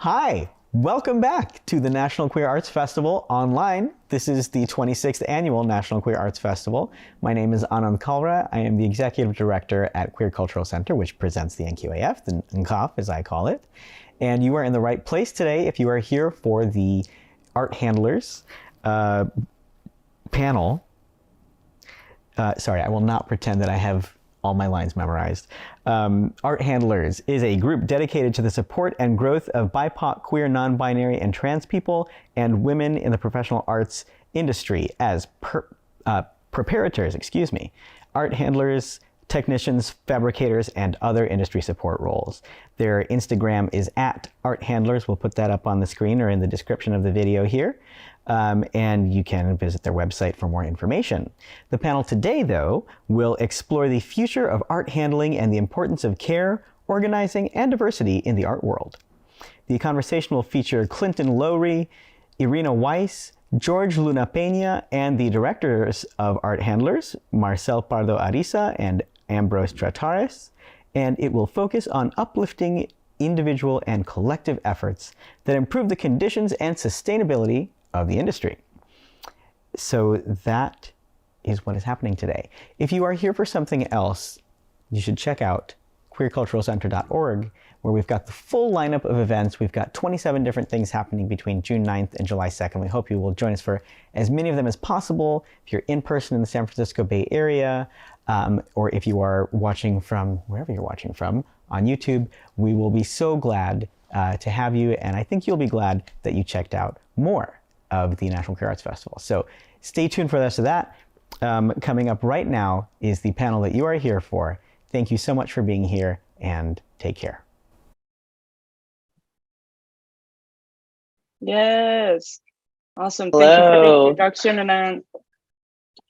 Hi, welcome back to the National Queer Arts Festival online. This is the 26th annual National Queer Arts Festival. My name is Anand Kalra. I am the Executive Director at Queer Cultural Center, which presents the NQAF, the NCOF as I call it. And you are in the right place today if you are here for the Art Handlers panel. Sorry, I will not pretend that I have all my lines memorized. Art Handlers is a group dedicated to the support and growth of BIPOC, queer, non-binary, and trans people and women in the professional arts industry as preparators, art handlers, technicians, fabricators, and other industry support roles. Their Instagram is @arthandlers. We'll put that up on the screen or in the description of the video here. And you can visit their website for more information. The panel today, though, will explore the future of art handling and the importance of care, organizing, and diversity in the art world. The conversation will feature Clinton Lowry, Irina Weiss, George Luna Peña, and the directors of Art Handlers, Marcel Pardo Ariza and Ambrose Tratares, and it will focus on uplifting individual and collective efforts that improve the conditions and sustainability of the industry. So that is what is happening today. If you are here for something else, you should check out queerculturalcenter.org, where we've got the full lineup of events. We've got 27 different things happening between June 9th and July 2nd. We hope you will join us for as many of them as possible. If you're in person in the San Francisco Bay Area, or if you are watching from wherever you're watching from on YouTube, we will be so glad to have you. And I think you'll be glad that you checked out more of the National Queer Arts Festival. So stay tuned for the rest of that. Coming up right now is the panel that you are here for. Thank you so much for being here, and take care. Yes. Awesome. Hello. Thank you for the introduction.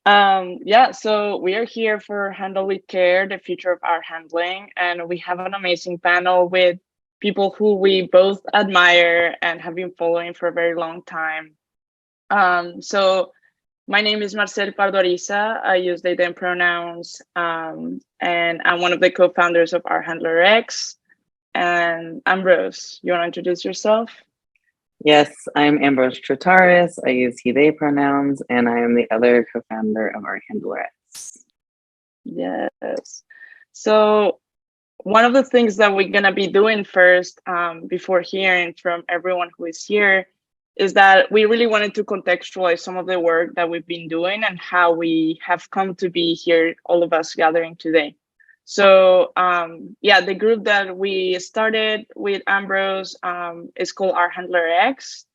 And yeah, so we are here for Handle with Care, the future of art handling. And we have an amazing panel with people who we both admire and have been following for a very long time. So my name is Marcel Pardo Ariza. I use they them pronouns, and I'm one of the co-founders of our Handlxrs. And Ambrose, you want to introduce yourself? Yes, I'm Ambrose Tratares. I use he, they pronouns, and I am the other co-founder of our Handlxrs. Yes. So one of the things that we're going to be doing first, before hearing from everyone who is here, is that we really wanted to contextualize some of the work that we've been doing and how we have come to be here, all of us gathering today. So yeah, the group that we started with Ambrose is called our Handlxrs.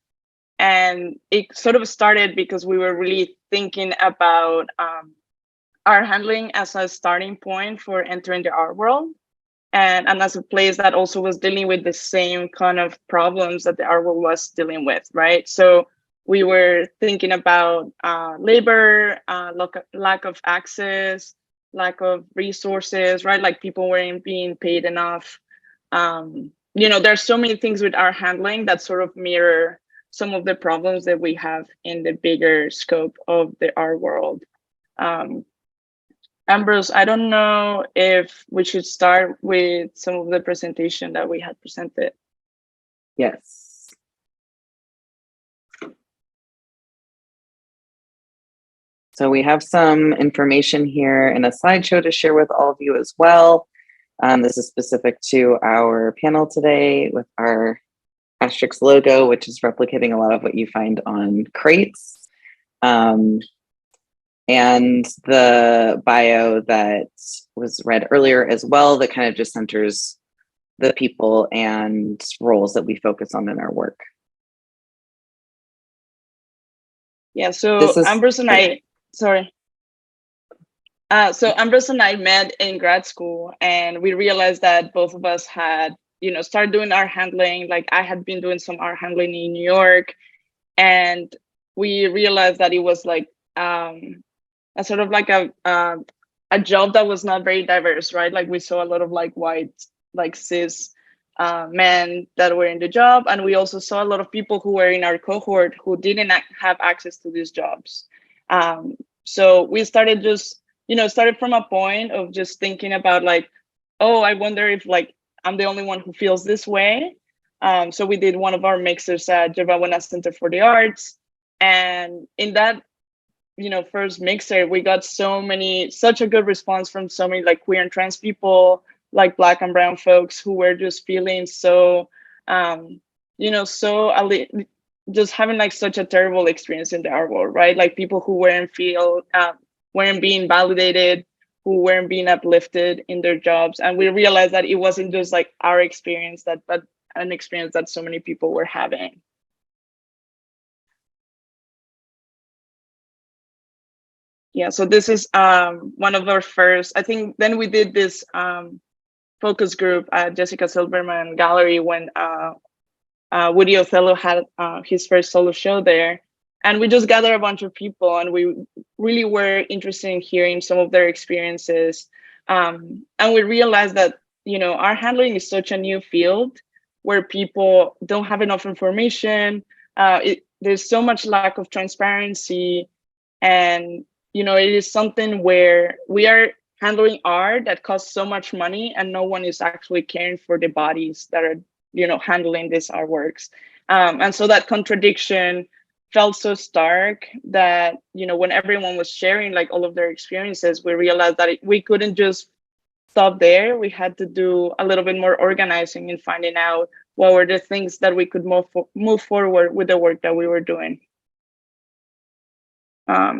And it sort of started because we were really thinking about art handling as a starting point for entering the art world. And as a place that also was dealing with the same kind of problems that the art world was dealing with, right? So we were thinking about labor, lack of access, lack of resources, right? Like people weren't being paid enough. There's so many things with art handling that sort of mirror some of the problems that we have in the bigger scope of the art world. Ambrose, I don't know if we should start with some of the presentation that we had presented. Yes. So we have some information here in a slideshow to share with all of you as well. This is specific to our panel today with our Handlxrs logo, which is replicating a lot of what you find on crates. And the bio that was read earlier as well, that kind of just centers the people and roles that we focus on in our work. Yeah, so Ambrose and I, sorry. So Ambrose and I met in grad school, and we realized that both of us had, started doing art handling. Like I had been doing some art handling in New York, and we realized that it was like, a sort of like a job that was not very diverse, right? Like we saw a lot of like white, like cis men that were in the job. And we also saw a lot of people who were in our cohort who didn't have access to these jobs. So we started just, started from a point of just thinking about like, oh, I wonder if like I'm the only one who feels this way. So we did one of our mixers at Jevavana Center for the Arts. And in that, first mixer, we got such a good response from so many like queer and trans people, like Black and brown folks who were just feeling so, just having like such a terrible experience in the art world, right? Like people who weren't being validated, who weren't being uplifted in their jobs. And we realized that it wasn't just like our experience, but an experience that so many people were having. Yeah, so this is one of our first, I think then we did this focus group at Jessica Silverman Gallery when Woody Othello had his first solo show there. And we just gathered a bunch of people and we really were interested in hearing some of their experiences. And we realized that, art handling is such a new field where people don't have enough information. There's so much lack of transparency. And, it is something where we are handling art that costs so much money and no one is actually caring for the bodies that are, handling these artworks. And so that contradiction felt so stark that, when everyone was sharing like all of their experiences, we realized that we couldn't just stop there. We had to do a little bit more organizing and finding out what were the things that we could move forward with the work that we were doing.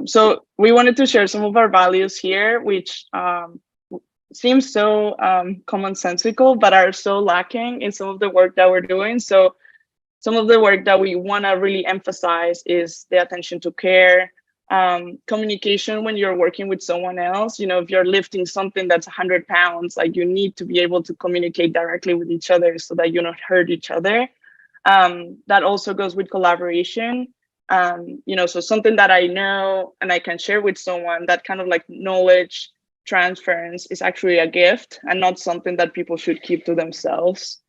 So we wanted to share some of our values here, which seem so commonsensical, but are so lacking in some of the work that we're doing. So some of the work that we want to really emphasize is the attention to care, communication when you're working with someone else. If you're lifting something that's 100 pounds, like you need to be able to communicate directly with each other so that you don't hurt each other. That also goes with collaboration. So something that I know and I can share with someone, that kind of like knowledge transference is actually a gift and not something that people should keep to themselves.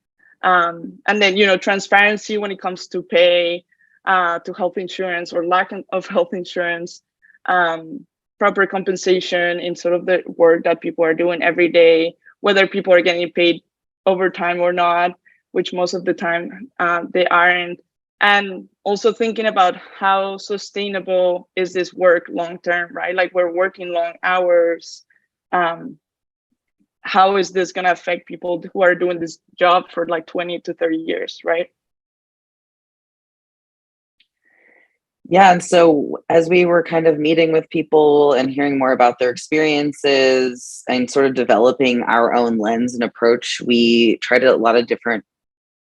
And then, transparency when it comes to pay, to health insurance or lack of health insurance, proper compensation in sort of the work that people are doing every day, whether people are getting paid overtime or not, which most of the time they aren't. And also thinking about how sustainable is this work long-term, right? Like we're working long hours. How is this going to affect people who are doing this job for like 20 to 30 years, right? Yeah, and so as we were kind of meeting with people and hearing more about their experiences and sort of developing our own lens and approach, we tried a lot of different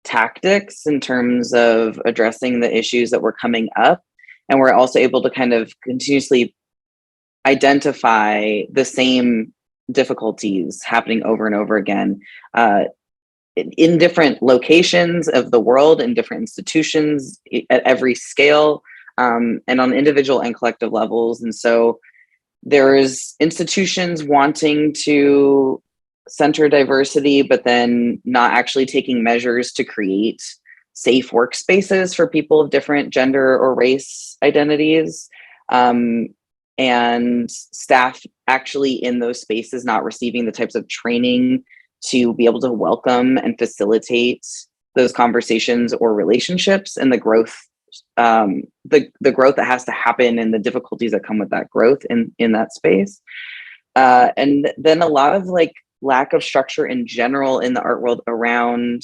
tactics in terms of addressing the issues that were coming up. And we're also able to kind of continuously identify the same difficulties happening over and over again in different locations of the world, in different institutions at every scale, and on individual and collective levels. And so there's institutions wanting to center diversity, but then not actually taking measures to create safe workspaces for people of different gender or race identities. And staff actually in those spaces not receiving the types of training to be able to welcome and facilitate those conversations or relationships and the growth, the growth that has to happen and the difficulties that come with that growth in that space. And then a lot of like lack of structure in general in the art world around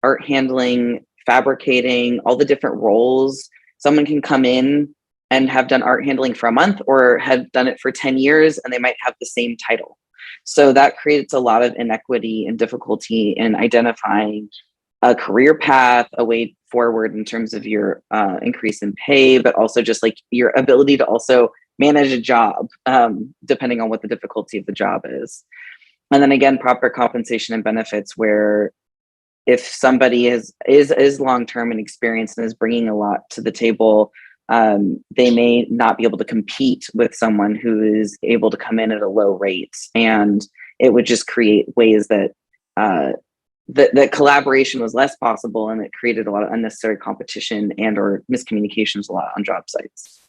art handling, fabricating, all the different roles. Someone can come in and have done art handling for a month or have done it for 10 years and they might have the same title. So that creates a lot of inequity and difficulty in identifying a career path, a way forward in terms of your increase in pay, but also just like your ability to also manage a job, depending on what the difficulty of the job is. And then again, proper compensation and benefits, where if somebody is long-term and experienced and is bringing a lot to the table, they may not be able to compete with someone who is able to come in at a low rate. And it would just create ways that that collaboration was less possible, and it created a lot of unnecessary competition and or miscommunications a lot on job sites.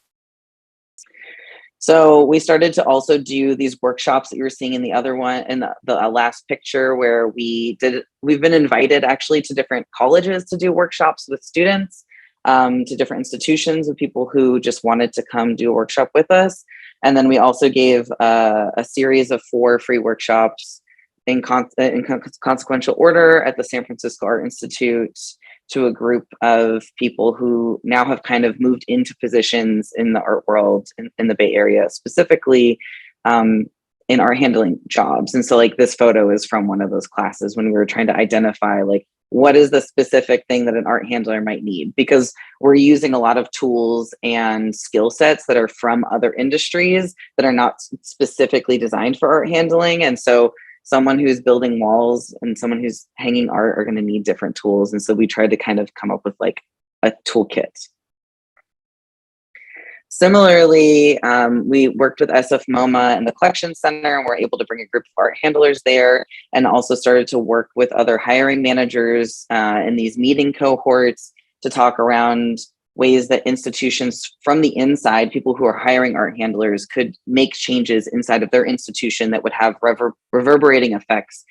So we started to also do these workshops that you were seeing in the other one, in the last picture, where we've been invited actually to different colleges to do workshops with students, to different institutions with people who just wanted to come do a workshop with us. And then we also gave a series of 4 free workshops in consequential order at the San Francisco Art Institute to a group of people who now have kind of moved into positions in the art world in the Bay Area, specifically in art handling jobs. And so like this photo is from one of those classes when we were trying to identify like, what is the specific thing that an art handler might need? Because we're using a lot of tools and skill sets that are from other industries that are not specifically designed for art handling. And so someone who's building walls and someone who's hanging art are going to need different tools. And so we tried to kind of come up with like a toolkit. Similarly, we worked with SF MoMA and the Collection Center, and we're able to bring a group of art handlers there, and also started to work with other hiring managers in these meeting cohorts to talk around ways that institutions from the inside, people who are hiring art handlers, could make changes inside of their institution that would have reverberating effects,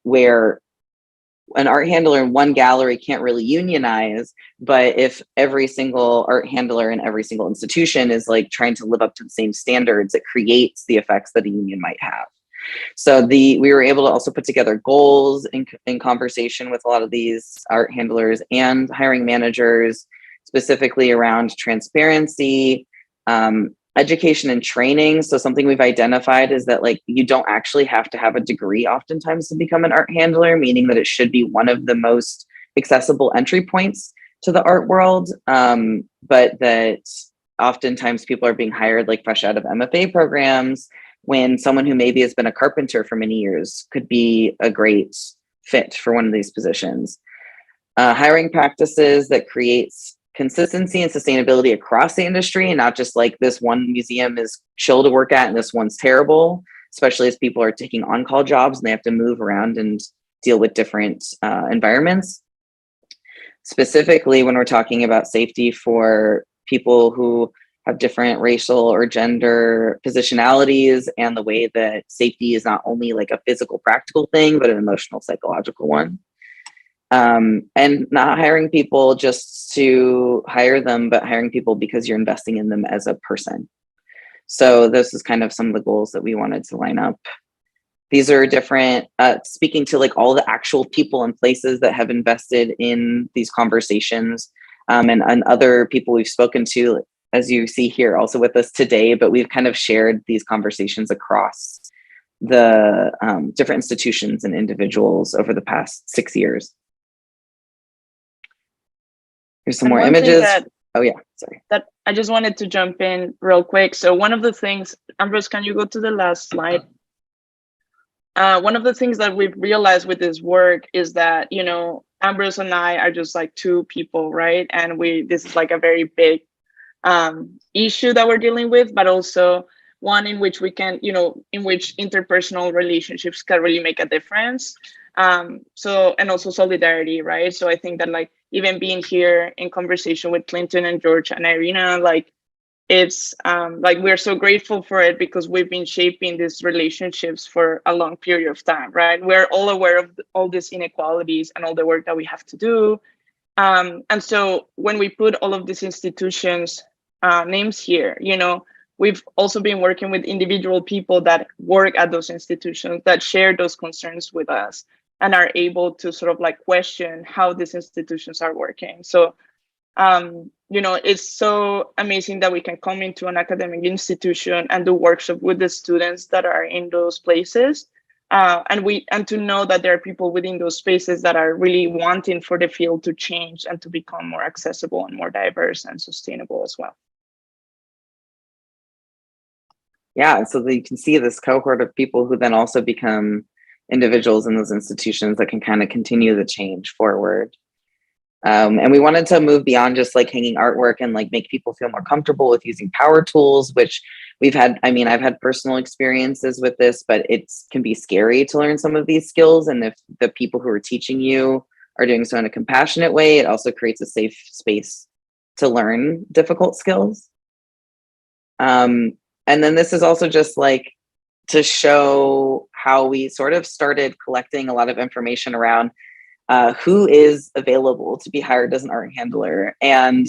where an art handler in one gallery can't really unionize, but if every single art handler in every single institution is like trying to live up to the same standards, it creates the effects that a union might have. So we were able to also put together goals in conversation with a lot of these art handlers and hiring managers, specifically around transparency, education and training. So something we've identified is that like you don't actually have to have a degree oftentimes to become an art handler, meaning that it should be one of the most accessible entry points to the art world. But that oftentimes people are being hired like fresh out of MFA programs, when someone who maybe has been a carpenter for many years could be a great fit for one of these positions. Hiring practices that creates consistency and sustainability across the industry, and not just like this one museum is chill to work at and this one's terrible, especially as people are taking on-call jobs and they have to move around and deal with different environments. Specifically, when we're talking about safety for people who have different racial or gender positionalities, and the way that safety is not only like a physical, practical thing, but an emotional, psychological one. And not hiring people just to hire them, but hiring people because you're investing in them as a person. So this is kind of some of the goals that we wanted to line up. These are different, speaking to like all the actual people and places that have invested in these conversations, and other people we've spoken to, as you see here, also with us today, but we've kind of shared these conversations across the different institutions and individuals over the past 6 years. Here's some more images. Oh yeah, sorry. That I just wanted to jump in real quick. So one of the things, Ambrose, can you go to the last slide? One of the things that we've realized with this work is that, you know, Ambrose and I are just like 2 people, right? And this is like a very big issue that we're dealing with, but also one in which we can, you know, in which interpersonal relationships can really make a difference. So, and also solidarity, right? So I think that like even being here in conversation with Clinton and George and Irina, like it's like we're so grateful for it because we've been shaping these relationships for a long period of time, right? We're all aware of all these inequalities and all the work that we have to do. And so when we put all of these institutions names here, you know, we've also been working with individual people that work at those institutions that share those concerns with us and are able to sort of like question how these institutions are working. So, you know, it's so amazing that we can come into an academic institution and do workshop with the students that are in those places. And to know that there are people within those spaces that are really wanting for the field to change and to become more accessible and more diverse and sustainable as well. Yeah, so you can see this cohort of people who then also become individuals in those institutions that can kind of continue the change forward. And we wanted to move beyond just like hanging artwork and like make people feel more comfortable with using power tools, which we've had. I mean, I've had personal experiences with this, but it can be scary to learn some of these skills. And if the people who are teaching you are doing so in a compassionate way, it also creates a safe space to learn difficult skills. And then this is also just like to show how we sort of started collecting a lot of information around who is available to be hired as an art handler. And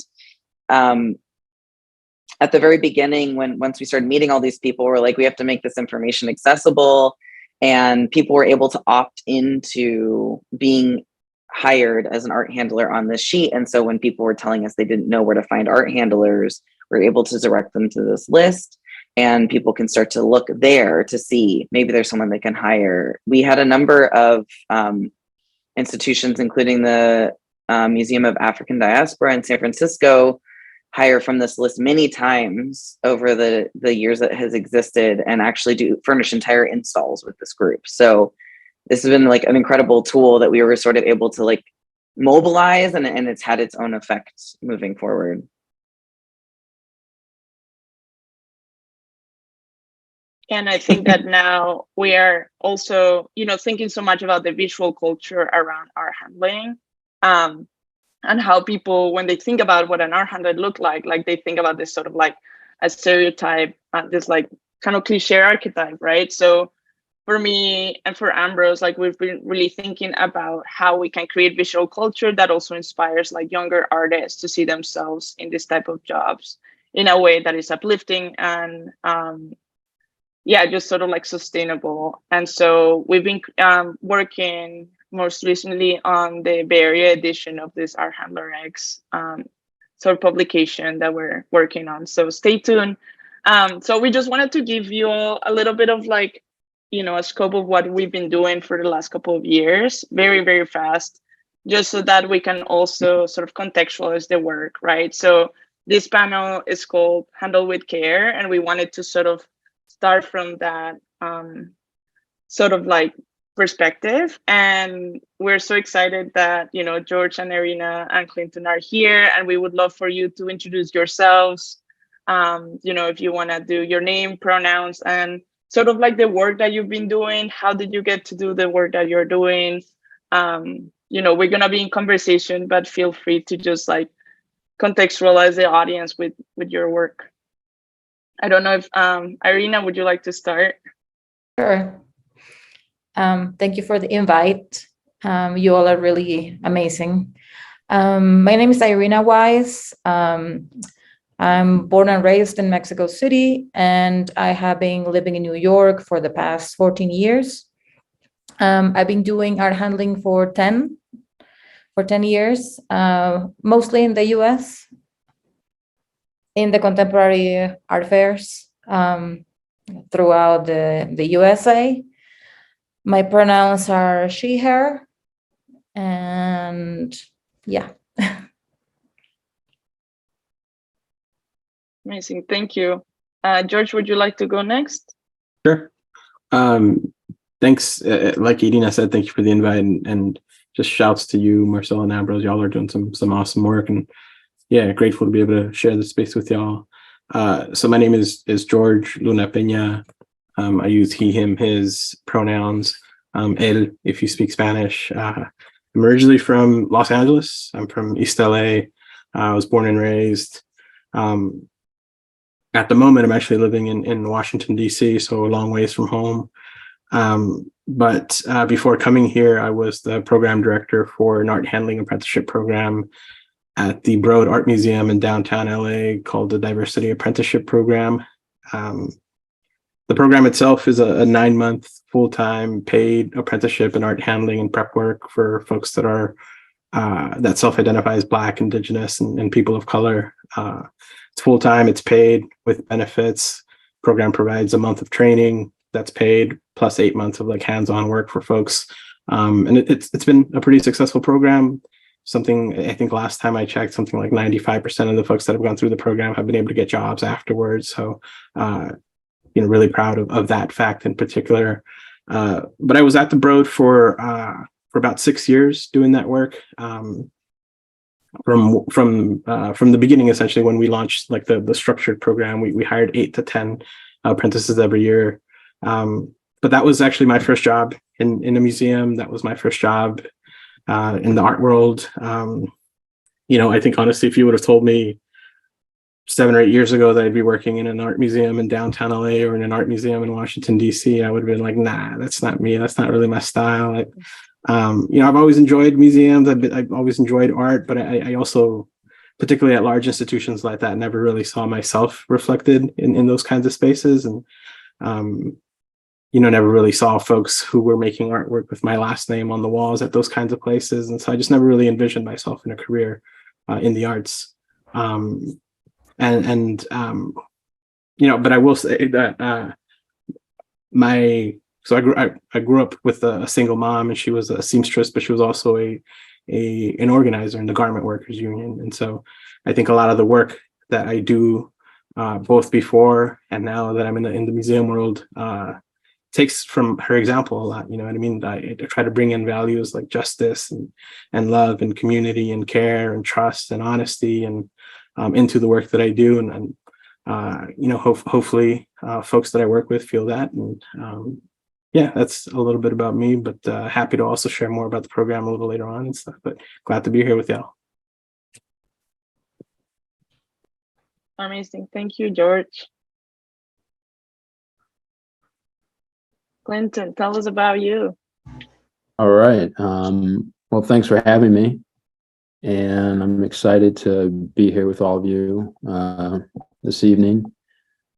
at the very beginning, once we started meeting all these people, we're like, we have to make this information accessible. And people were able to opt into being hired as an art handler on this sheet. And so when people were telling us they didn't know where to find art handlers, we're able to direct them to this list. And people can start to look there to see maybe there's someone they can hire. We had a number of institutions, including the Museum of African Diaspora in San Francisco, hire from this list many times over the years that has existed, and actually do furnish entire installs with this group. So this has been like an incredible tool that we were sort of able to like mobilize, and it's had its own effect moving forward. And I think that now we are also, thinking so much about the visual culture around art handling, and how people, when they think about what an art handler look like they think about this sort of like a stereotype, this like kind of cliche archetype, right? So for me and for Ambrose, like we've been really thinking about how we can create visual culture that also inspires like younger artists to see themselves in this type of jobs in a way that is uplifting and just sort of like sustainable. And so we've been working most recently on the Bay Area edition of this Art Handler X sort of publication that we're working on. So stay tuned. So we just wanted to give you all a little bit of like, a scope of what we've been doing for the last couple of years, very, very fast, just so that we can also sort of contextualize the work, right? So this panel is called Handle with Care, and we wanted to sort of start from that sort of like perspective. And we're so excited that, George and Irina and Clinton are here, and we would love for you to introduce yourselves. If you want to do your name, pronouns, and sort of like the work that you've been doing. How did you get to do the work that you're doing? We're going to be in conversation, but feel free to just like contextualize the audience with your work. I don't know if Irina, would you like to start? Sure. Thank you for the invite. You all are really amazing. My name is Irina Wise. I'm born and raised in Mexico City, and I have been living in New York for the past 14 years. I've been doing art handling for 10 years, mostly in the US, in the contemporary art fairs throughout the USA. My pronouns are she, her, and yeah. Amazing, thank you. George, would you like to go next? Sure. Thanks. Like Irina said, thank you for the invite, and just shouts to you, Marcel and Ambrose. Y'all are doing some awesome work, and yeah, grateful to be able to share this space with y'all. So my name is George Luna Peña. I use he, him, his pronouns. El, if you speak Spanish. I'm originally from Los Angeles. I'm from East LA. I was born and raised. At the moment, I'm actually living in Washington, D.C., so a long ways from home. But before coming here, I was the program director for an art handling apprenticeship program at the Broad Art Museum in downtown LA called the Diversity Apprenticeship Program. The program itself is a 9-month full-time paid apprenticeship in art handling and prep work for folks that are that self-identify as Black, Indigenous, and people of color. It's full-time, it's paid with benefits. Program provides a month of training that's paid, plus 8 months of like hands-on work for folks. And it's been a pretty successful program. Something, I think last time I checked, something like 95% of the folks that have gone through the program have been able to get jobs afterwards. So, really proud of that fact in particular. But I was at the Broad for about 6 years doing that work. From the beginning, essentially, when we launched like the structured program, we hired 8 to 10 apprentices every year. But that was actually my first job in a museum. That was my first job in the art world. I think honestly, if you would have told me 7 or 8 years ago that I'd be working in an art museum in downtown LA or in an art museum in Washington, DC, I would have been like, nah, that's not me. That's not really my style. I've always enjoyed museums. I've always enjoyed art, but I also, particularly at large institutions like that, never really saw myself reflected in those kinds of spaces. And, never really saw folks who were making artwork with my last name on the walls at those kinds of places. And so I just never really envisioned myself in a career in the arts. But I will say that I grew up with a single mom, and she was a seamstress, but she was also an organizer in the Garment Workers Union. And so I think a lot of the work that I do, both before and now that I'm in the museum world, takes from her example a lot. You know what I mean? I try to bring in values like justice and love and community and care and trust and honesty and into the work that I do. And hopefully folks that I work with feel that. And that's a little bit about me, but happy to also share more about the program a little later on and stuff, but glad to be here with y'all. Amazing. Thank you, George. Clinton, tell us about you. All right. Well, thanks for having me. And I'm excited to be here with all of you this evening.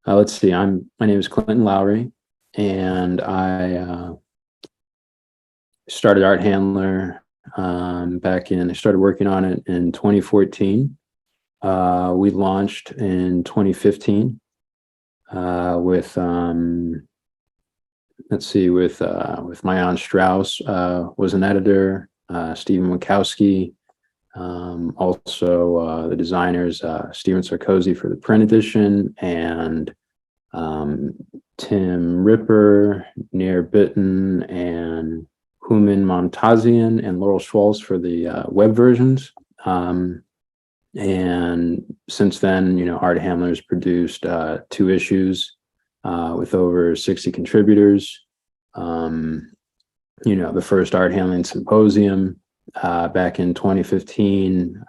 Let's see, my name is Clinton Lowry, and I started Art Handler I started working on it in 2014. We launched in 2015 with Mayan Strauss was an editor, Stephen Wachowski, also the designers, Steven Sarkozy for the print edition, and Tim Ripper, Nir Bitten, and Human Momtazian, and Laurel Schwaltz for the web versions. And since then, Art Handlers produced 2 issues with over 60 contributors. The first Art Handling Symposium back in 2015,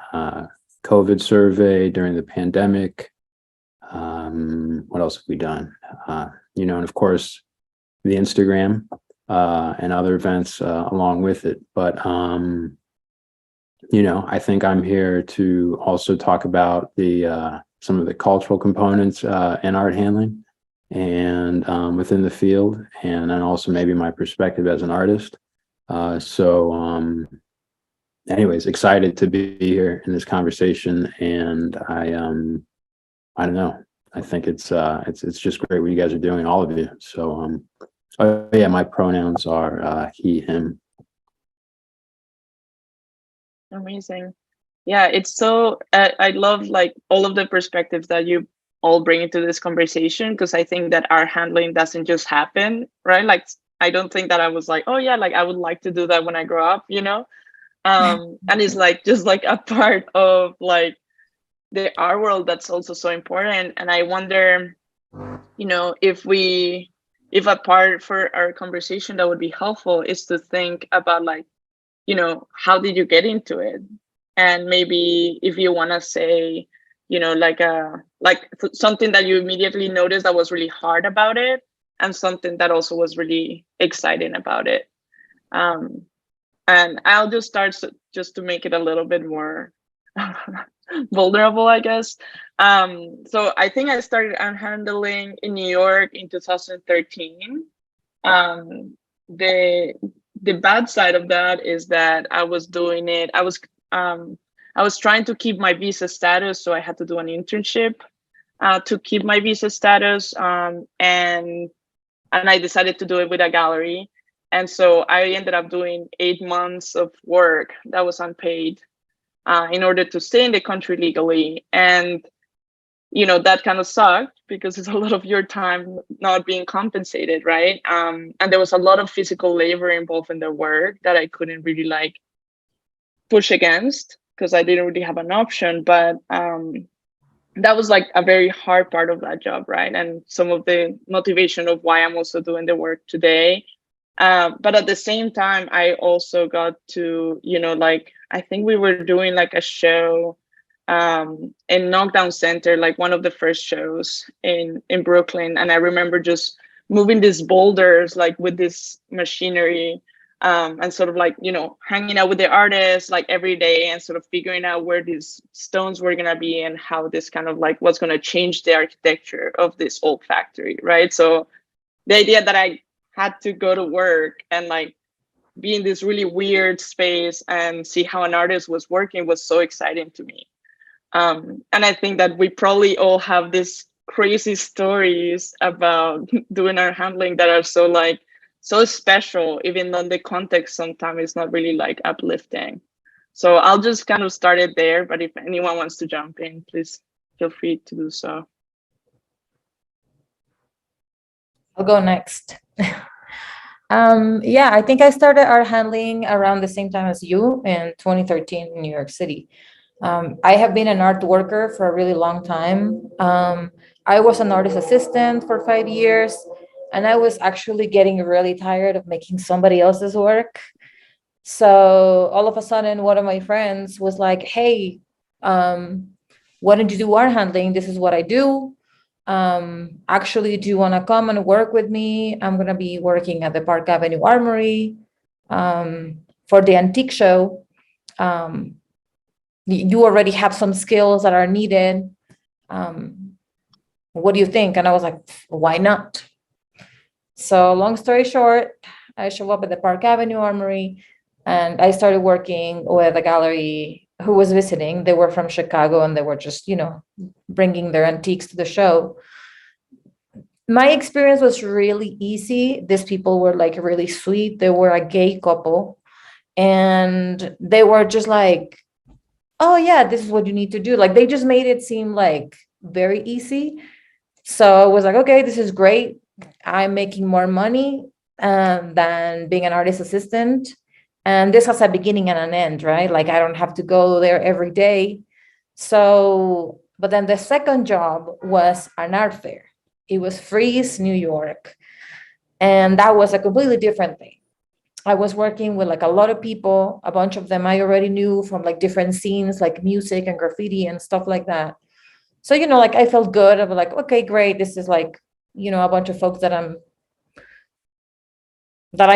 COVID survey during the pandemic. What else have we done? And of course, the Instagram and other events along with it. But, I think I'm here to also talk about some of the cultural components in art handling and within the field, and then also maybe my perspective as an artist. Anyways, excited to be here in this conversation, and I don't know. I think it's just great what you guys are doing, all of you. So my pronouns are he, him. Amazing. Yeah, it's so I love like all of the perspectives that you all bring into this conversation, because I think that art handling doesn't just happen, right? Like, I don't think that I was like, oh yeah, like I would like to do that when I grow up, and it's like just like a part of like the art world that's also so important. And I wonder, if a part for our conversation that would be helpful is to think about like, how did you get into it? And maybe if you want to say, like something that you immediately noticed that was really hard about it, and something that also was really exciting about it. And I'll just start just to make it a little bit more vulnerable, I guess. So I think I started art handling in New York in 2013. The bad side of that is that I was doing it. I was trying to keep my visa status, so I had to do an internship to keep my visa status. And I decided to do it with a gallery. And so I ended up doing 8 months of work that was unpaid in order to stay in the country legally. And, that kind of sucked because it's a lot of your time not being compensated, right? And there was a lot of physical labor involved in the work that I couldn't really like push against because I didn't really have an option. But that was like a very hard part of that job, right? And some of the motivation of why I'm also doing the work today. But at the same time, I also got to, like, I think we were doing like a show in Knockdown Center, like one of the first shows in Brooklyn. And I remember just moving these boulders like with this machinery, and sort of like, you know, hanging out with the artists like every day and sort of figuring out where these stones were gonna be and how this kind of like what's gonna change the architecture of this old factory, right? So the idea that I had to go to work and like be in this really weird space and see how an artist was working was so exciting to me. And I think that we probably all have these crazy stories about doing our handling that are so like so special, even though the context sometimes is not really like uplifting. So I'll just kind of start it there, but if anyone wants to jump in, please feel free to do so. I'll go next. Yeah, I think I started art handling around the same time as you in 2013 in New York City. I have been an art worker for a really long time. I was an artist assistant for 5 years, and I was actually getting really tired of making somebody else's work. So all of a sudden, one of my friends was like, hey, why don't you do art handling? This is what I do. Actually, do you want to come and work with me? I'm going to be working at the Park Avenue Armory for the antique show. You already have some skills that are needed. What do you think? And I was like, why not? So long story short, I show up at the Park Avenue Armory and I started working with a gallery who was visiting. They were from Chicago and they were just, you know, bringing their antiques to the show. My experience was really easy. These people were like really sweet. They were a gay couple and they were just like, oh yeah, this is what you need to do. Like they just made it seem like very easy. So I was like, okay, this is great. I'm making more money than being an artist assistant. And this has a beginning and an end, right? Like I don't have to go there every day. So, but then the second job was an art fair. It was Freeze, New York. And that was a completely different thing. I was working with like a lot of people, a bunch of them I already knew from like different scenes, like music and graffiti and stuff like that. So, you know, like I felt good. I was like, okay, great. This is like, you know, a bunch of folks that I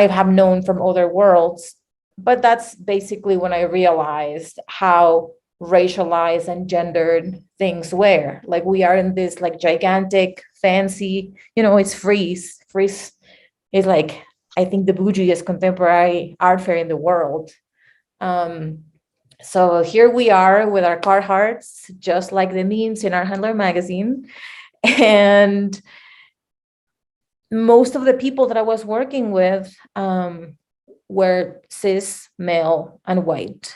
have known from other worlds. But that's basically when I realized how racialized and gendered things were. Like we are in this like gigantic, fancy, you know, it's Freeze. Freeze is like, I think the bougiest contemporary art fair in the world. So here we are with our Carhartts, just like the memes in our Handler magazine. And most of the people that I was working with were cis, male, and white.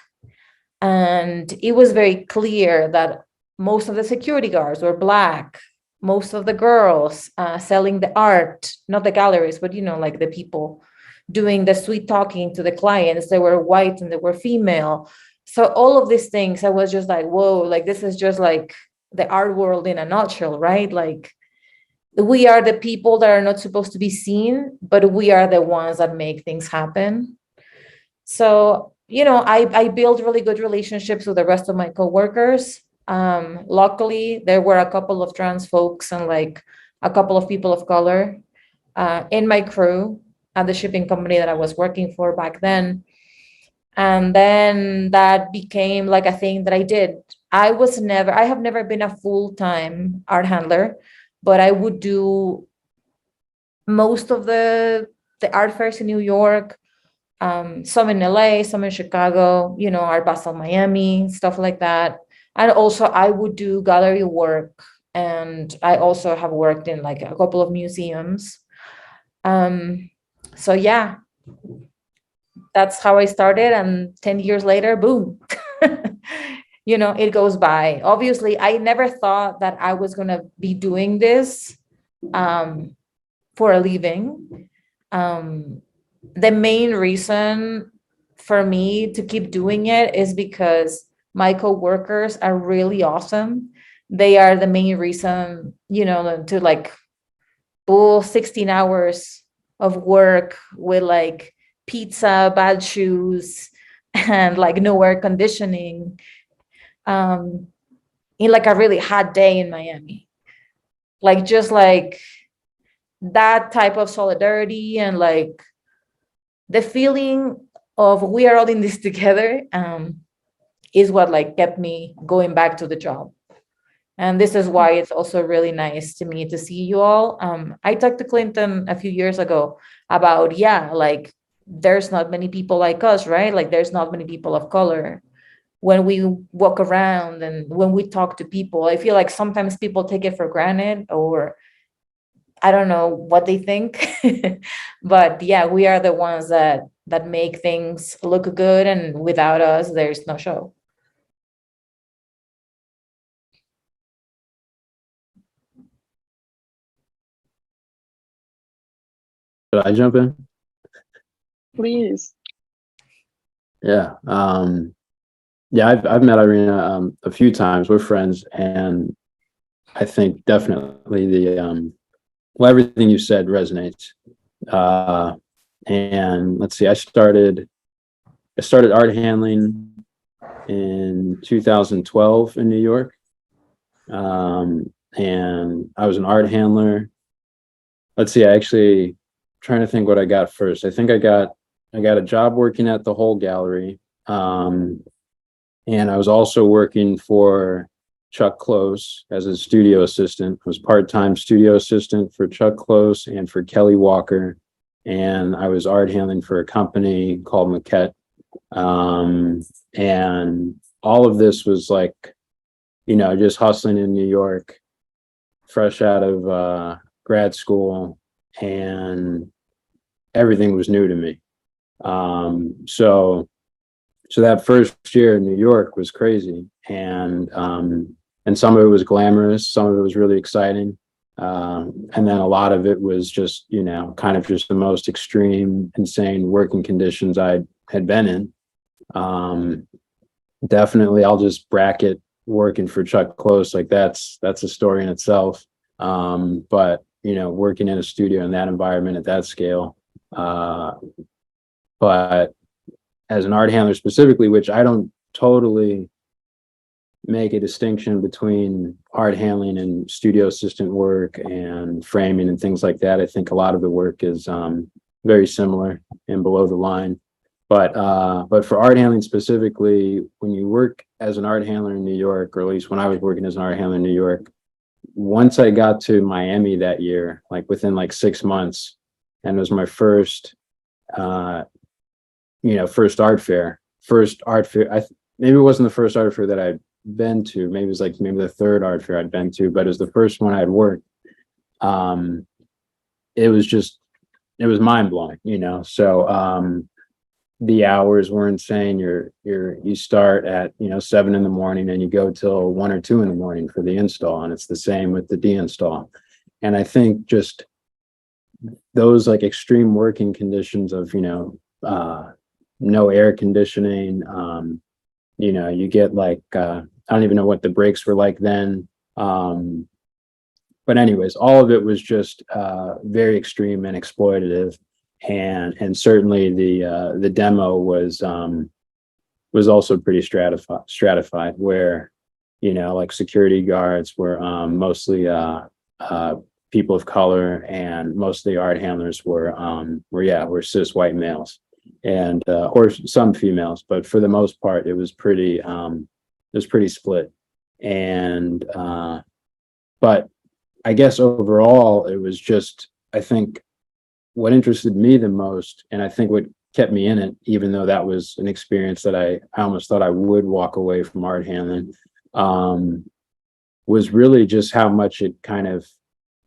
And it was very clear that most of the security guards were Black. Most of the girls selling the art, not the galleries, but, you know, like the people doing the sweet talking to the clients, they were white and they were female. So all of these things, I was just like, whoa, like this is just like the art world in a nutshell, right? Like we are the people that are not supposed to be seen, but we are the ones that make things happen. So, you know, I built really good relationships with the rest of my coworkers. Luckily, there were a couple of trans folks and like a couple of people of color in my crew at the shipping company that I was working for back then. And then that became like a thing that I did. I have never been a full-time art handler, but I would do most of the art fairs in New York, some in LA, some in Chicago, you know, Art Basel, Miami, stuff like that. And also I would do gallery work. And I also have worked in like a couple of museums. So yeah, that's how I started. And 10 years later, boom, you know, it goes by. Obviously, I never thought that I was going to be doing this for a living. The main reason for me to keep doing it is because my coworkers are really awesome. They are the main reason, you know, to like pull 16 hours of work with like pizza, bad shoes, and like no air conditioning. in like a really hot day in Miami. Like just like that type of solidarity and like the feeling of we are all in this together is what like kept me going back to the job. And this is why it's also really nice to me to see you all. I talked to Clinton a few years ago about, yeah, like there's not many people like us, right? Like there's not many people of color. When we walk around and when we talk to people, I feel like sometimes people take it for granted, or I don't know what they think. But yeah, we are the ones that make things look good, and without us, there's no show. Should I jump in? Please. Yeah. Yeah, I've met Irina a few times. We're friends, and I think definitely the well, everything you said resonates. And let's see, I started art handling in 2012 in New York. And I was an art handler. Let's see, I actually trying to think what I got first. I think I got a job working at the Whole Gallery. And I was also working for Chuck Close as a studio assistant. I was part-time studio assistant for Chuck Close and for Kelly Walker. And I was art handling for a company called Maquette. And all of this was like, you know, just hustling in New York, fresh out of grad school, and everything was new to me. So that first year in New York was crazy, and some of it was glamorous, some of it was really exciting, and then a lot of it was just, you know, kind of just the most extreme, insane working conditions I had been in. Definitely, I'll just bracket working for Chuck Close, like that's a story in itself. But you know, working in a studio in that environment at that scale, but as an art handler specifically, which I don't totally make a distinction between art handling and studio assistant work and framing and things like that. I think a lot of the work is very similar and below the line. But for art handling specifically, when you work as an art handler in New York, or at least when I was working as an art handler in New York, once I got to Miami that year, like within like 6 months, and it was my first first art fair. Maybe it wasn't the first art fair that I'd been to. Maybe it was like the third art fair I'd been to, but it was the first one I'd worked. It was mind blowing, you know. So the hours were insane. You start at 7 a.m. and you go till 1 or 2 a.m. for the install, and it's the same with the deinstall. And I think just those like extreme working conditions of no air conditioning. You get like I don't even know what the breaks were like then. But anyways, all of it was just very extreme and exploitative, and certainly the demo was also pretty stratified, where like security guards were mostly people of color, and most of the art handlers were cis white males, and or some females, but for the most part it was pretty split. And but I guess overall it was just, I think what interested me the most, and I think what kept me in it, even though that was an experience that I almost thought I would walk away from art handling, was really just how much it kind of,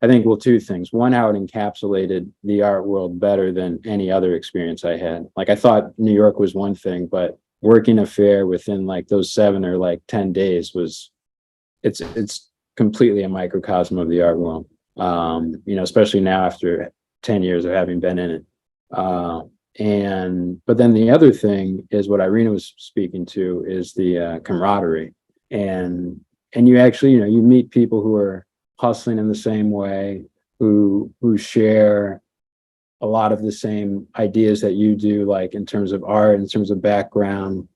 I think, well, two things. One, how it encapsulated the art world better than any other experience I had. Like, I thought New York was one thing, but working a fair within like those 7 or like 10 days it's completely a microcosm of the art world. Especially now after 10 years of having been in it. But then the other thing is what Irina was speaking to, is the camaraderie. And you actually, you meet people who are hustling in the same way, who share a lot of the same ideas that you do, like in terms of art, in terms of background,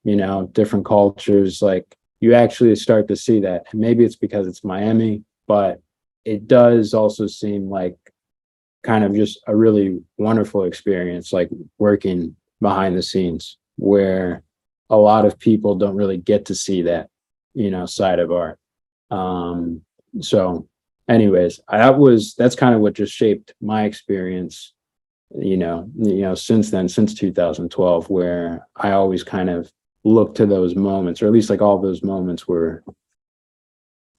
different cultures. Like, you actually start to see that. Maybe it's because it's Miami, but it does also seem like kind of just a really wonderful experience, like working behind the scenes, where a lot of people don't really get to see that, side of art. So anyways, that's kind of what just shaped my experience, since then, since 2012, where I always kind of look to those moments, or at least like all those moments where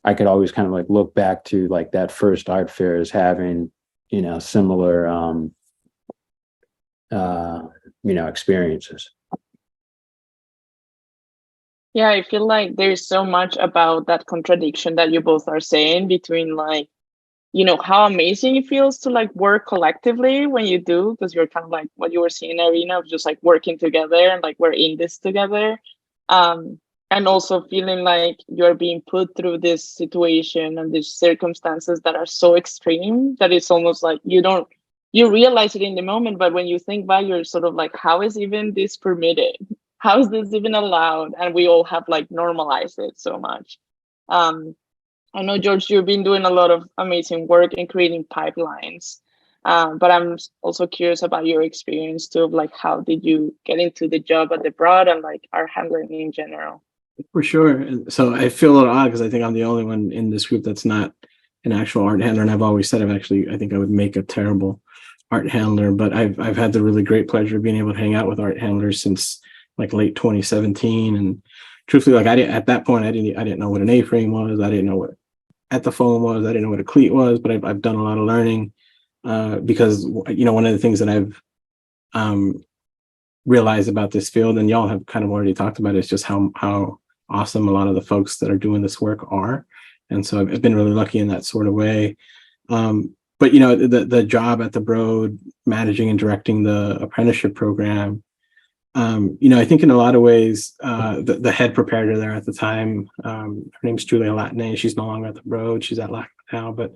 I could always kind of like look back to like that first art fair as having, similar, experiences. Yeah, I feel like there's so much about that contradiction that you both are saying between like, how amazing it feels to like work collectively when you do, because you're kind of like what you were saying, Irina, of just like working together and like we're in this together. And also feeling like you're being put through this situation and these circumstances that are so extreme that it's almost like you realize it in the moment, but when you think back, you're sort of like, how is even this permitted? How is this even allowed? And we all have like normalized it so much. I know, George, you've been doing a lot of amazing work in creating pipelines, but I'm also curious about your experience too, of like, how did you get into the job at the Broad and like art handling in general? For sure. And so I feel a little odd because I think I'm the only one in this group that's not an actual art handler. And I've always said I think I would make a terrible art handler, but I've had the really great pleasure of being able to hang out with art handlers since like late 2017. And truthfully, like at that point, I didn't know what an A-frame was. I didn't know what Ethafoam was. I didn't know what a cleat was, but I've done a lot of learning because, one of the things that I've realized about this field, and y'all have kind of already talked about it, is just how awesome a lot of the folks that are doing this work are. And so I've been really lucky in that sort of way. But the job at the Broad, managing and directing the apprenticeship program, I think in a lot of ways, the head preparator there at the time, her name's Julia Latine. She's no longer at the Broad. She's at LAC now, but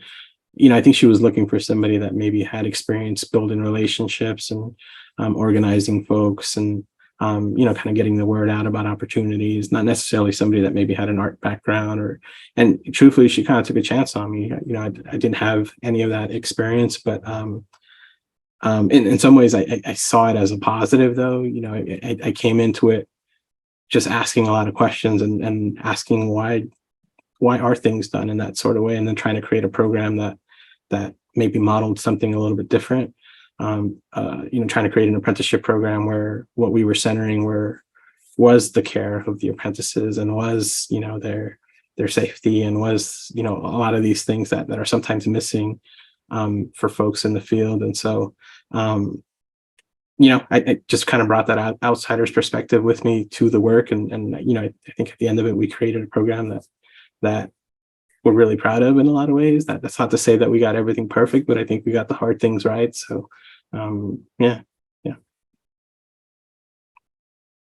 I think she was looking for somebody that maybe had experience building relationships and organizing folks and kind of getting the word out about opportunities, not necessarily somebody that maybe had an art background and truthfully, she kind of took a chance on me. I didn't have any of that experience, but in some ways I saw it as a positive though. I came into it just asking a lot of questions and asking why are things done in that sort of way, and then trying to create a program that maybe modeled something a little bit different. Trying to create an apprenticeship program where what we were centering was the care of the apprentices and was, their safety and was, a lot of these things that are sometimes missing for folks in the field. And so, I just kind of brought that outsider's perspective with me to the work. And I think at the end of it, we created a program that we're really proud of in a lot of ways. That's not to say that we got everything perfect, but I think we got the hard things right. So, yeah.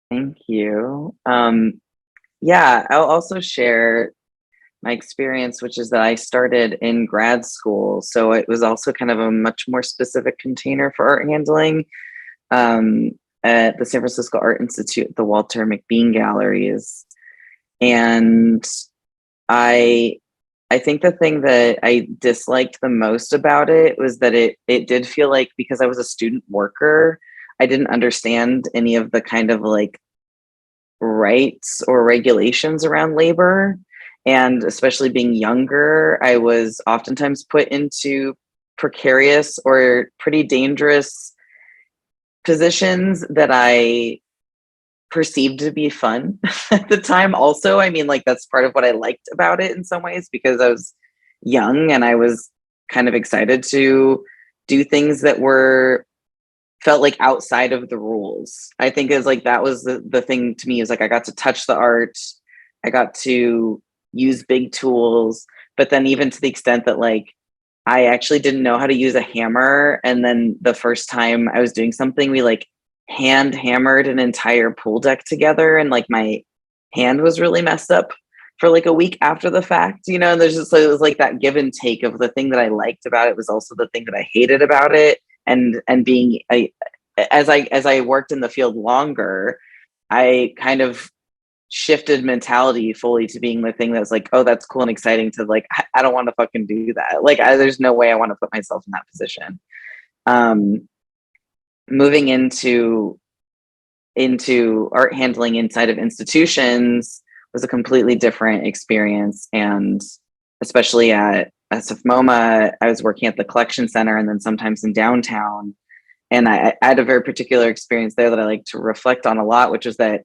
Thank you. I'll also share my experience, which is that I started in grad school. So it was also kind of a much more specific container for art handling at the San Francisco Art Institute, the Walter McBean Galleries. And I think the thing that I disliked the most about it was that it did feel like, because I was a student worker, I didn't understand any of the kind of like rights or regulations around labor. And especially being younger, I was oftentimes put into precarious or pretty dangerous positions that I perceived to be fun at the time. Also, I mean, like, that's part of what I liked about it in some ways, because I was young and I was kind of excited to do things that felt like outside of the rules. I think is like, that was the thing to me, is like, I got to touch the art. I got to use big tools, but then even to the extent that like, I actually didn't know how to use a hammer. And then the first time I was doing something, we like hand hammered an entire pool deck together, and like my hand was really messed up for like a week after the fact, and there's just, it was like that give and take of the thing that I liked about it was also the thing that I hated about it. And being as I worked in the field longer, I kind of shifted mentality fully to being the thing that's like, oh, that's cool and exciting, to like, I don't want to fucking do that. Like, there's no way I want to put myself in that position. Moving into art handling inside of institutions was a completely different experience. And especially at SF MoMA, I was working at the collection center and then sometimes in downtown. And I had a very particular experience there that I like to reflect on a lot, which is that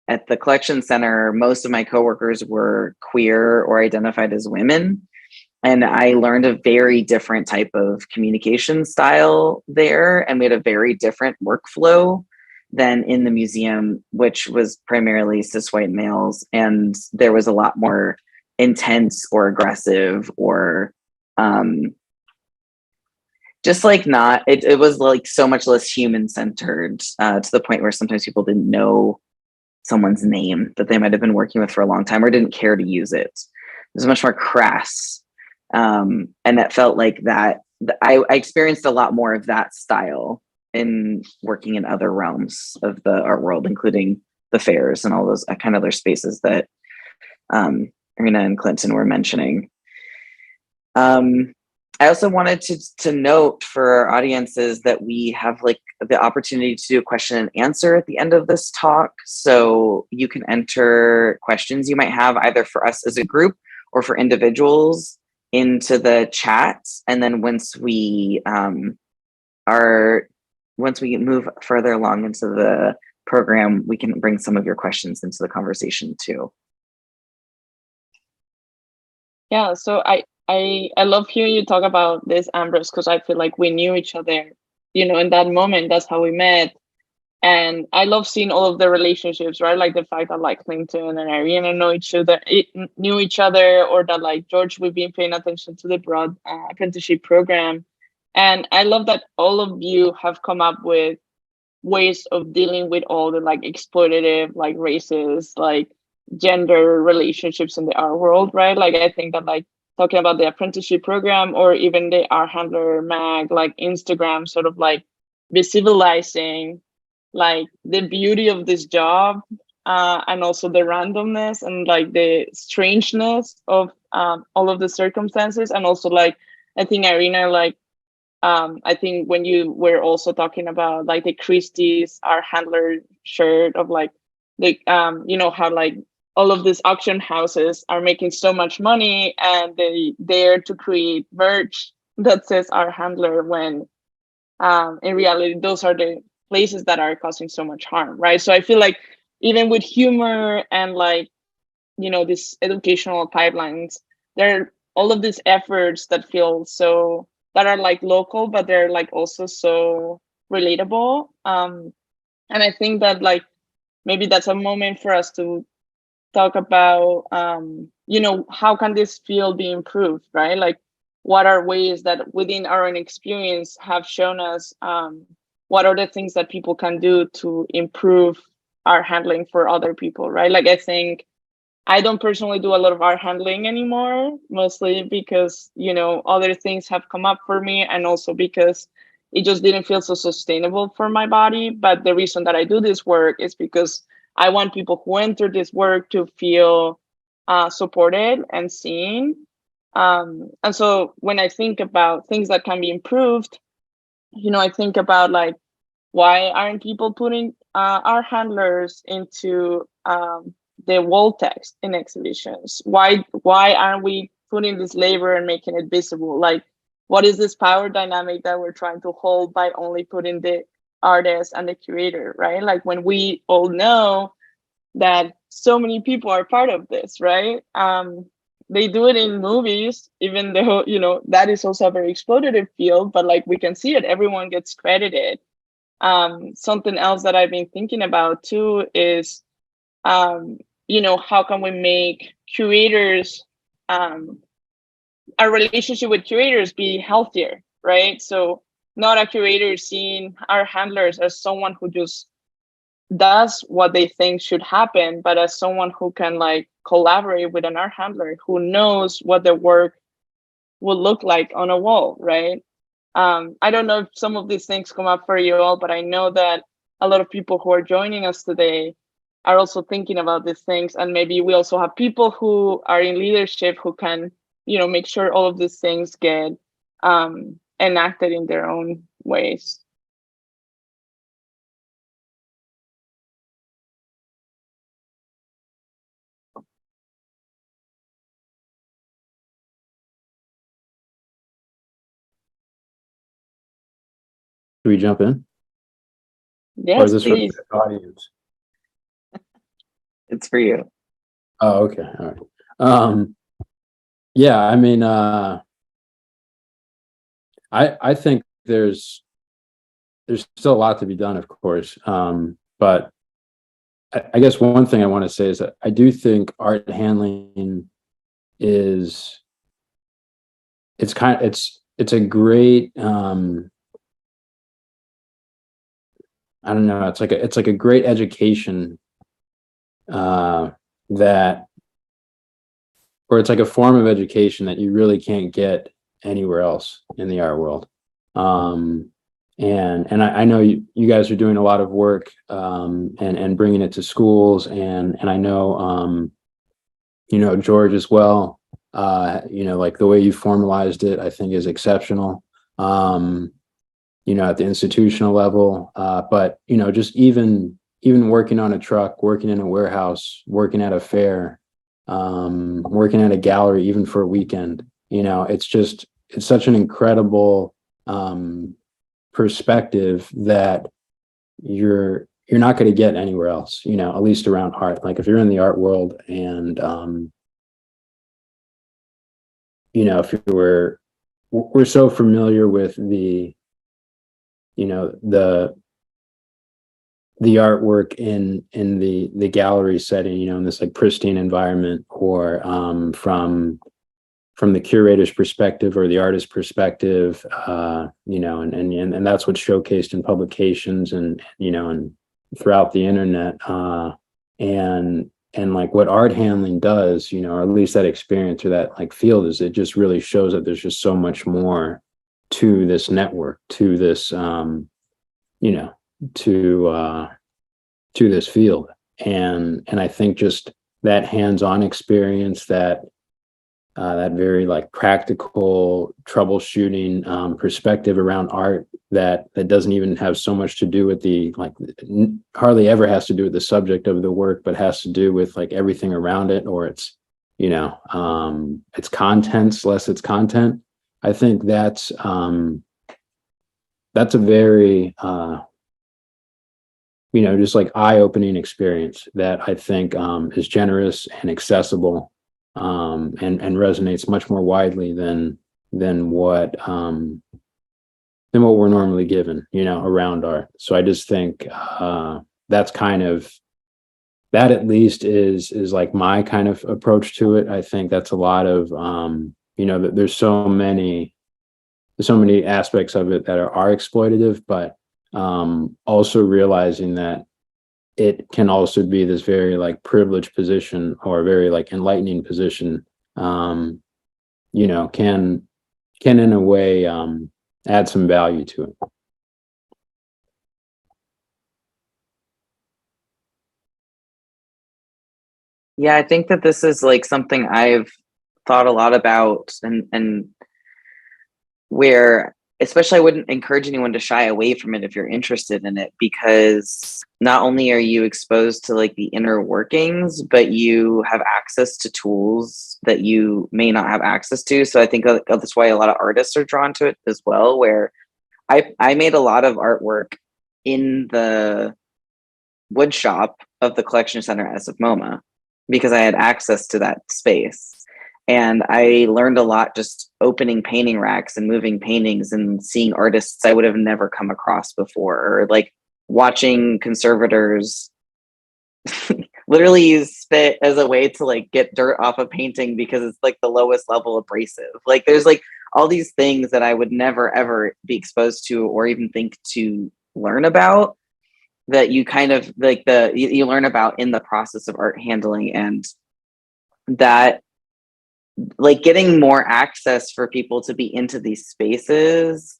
at the collection center, most of my coworkers were queer or identified as women. And I learned a very different type of communication style there. And we had a very different workflow than in the museum, which was primarily cis white males. And there was a lot more intense or aggressive or just like not, it was like so much less human centered, to the point where sometimes people didn't know someone's name that they might have been working with for a long time or didn't care to use it. It was much more crass. And that felt like that I experienced a lot more of that style in working in other realms of the art world, including the fairs and all those kind of other spaces that Irina and Clinton were mentioning. I also wanted to note for our audiences that we have like the opportunity to do a question and answer at the end of this talk. So you can enter questions you might have either for us as a group or for individuals into the chat. And then once we move further along into the program, we can bring some of your questions into the conversation too. Yeah, so I love hearing you talk about this, Ambrose, because I feel like we knew each other, you know, in that moment. That's how we met. And I love seeing all of the relationships, right? Like the fact that like Clinton and Irina knew each other, or that like George, we've been paying attention to the broad apprenticeship program. And I love that all of you have come up with ways of dealing with all the like exploitative, like racist, like gender relationships in the art world, right? Like I think that like talking about the apprenticeship program or even the art handler mag, like Instagram, sort of like visibilizing like the beauty of this job, and also the randomness and like the strangeness of all of the circumstances. And also like I think Irina, like I think when you were also talking about like the Christie's art handler shirt of like the you know how like all of these auction houses are making so much money and they dare to create merch that says art handler when in reality those are the places that are causing so much harm, right? So I feel like even with humor and like, you know, these educational pipelines, there are all of these efforts that feel so, that are like local, but they're like also so relatable. And I think that like, maybe that's a moment for us to talk about, you know, how can this field be improved, right? Like, what are ways that within our own experience have shown us what are the things that people can do to improve art handling for other people, right? Like, I think I don't personally do a lot of art handling anymore, mostly because, you know, other things have come up for me and also because it just didn't feel so sustainable for my body. But the reason that I do this work is because I want people who enter this work to feel supported and seen. And so when I think about things that can be improved, you know, I think about like, why aren't people putting art handlers into the wall text in exhibitions? Why aren't we putting this labor and making it visible? Like, what is this power dynamic that we're trying to hold by only putting the artist and the curator, right? Like when we all know that so many people are part of this, right? They do it in movies, even though, you know, that is also a very exploitative field, but like we can see it, everyone gets credited. Something else that I've been thinking about too is, you know, how can we make curators, our relationship with curators be healthier, right? So not a curator seeing our handlers as someone who just does what they think should happen, but as someone who can like collaborate with an art handler who knows what their work will look like on a wall, right? I don't know if some of these things come up for you all, but I know that a lot of people who are joining us today are also thinking about these things, and maybe we also have people who are in leadership who can, make sure all of these things get enacted in their own ways. Do we jump in? Or Yes, is this for please. the audience? It's for you. Oh, okay. All right. Yeah, I mean, I think there's still a lot to be done, of course. But I guess one thing I want to say is that I do think art handling is it's a great I don't know, it's like a great education that, or it's like a form of education that you really can't get anywhere else in the art world. And I know you guys are doing a lot of work and bringing it to schools, and I know George as well. Like the way you formalized it, I think is exceptional. At the institutional level, but just even working on a truck, working in a warehouse, working at a fair, working at a gallery, even for a weekend, it's such an incredible perspective that you're not going to get anywhere else, at least around art. Like if you're in the art world and if we're so familiar with the artwork in the gallery setting, in this like pristine environment, or from the curator's perspective or the artist's perspective, and that's what's showcased in publications and throughout the internet, and like what art handling does, or at least that experience or that like field, is it just really shows that there's just so much more to this network, to this to this field. And I think just that hands-on experience, that very like practical troubleshooting perspective around art, that doesn't even have so much to do with the like, hardly ever has to do with the subject of the work, but has to do with like everything around it, or its its contents, less its content. I think that's a very just like eye-opening experience that I think is generous and accessible, and resonates much more widely than what we're normally given, around art. So I just think that's kind of, that at least is like my kind of approach to it. I think that's a lot of that there's so many aspects of it that are exploitative, but also realizing that it can also be this very like privileged position, or very like enlightening position, can in a way add some value to it. Yeah, I think that this is like something I've thought a lot about, and where especially I wouldn't encourage anyone to shy away from it if you're interested in it, because not only are you exposed to like the inner workings, but you have access to tools that you may not have access to. So I think that's why a lot of artists are drawn to it as well, where I made a lot of artwork in the wood shop of the collection center at SF MoMA, because I had access to that space. And I learned a lot just opening painting racks and moving paintings and seeing artists I would have never come across before, or like watching conservators literally use spit as a way to like get dirt off a painting because it's like the lowest level abrasive. Like there's like all these things that I would never ever be exposed to or even think to learn about, that you kind of like you learn about in the process of art handling. And that like getting more access for people to be into these spaces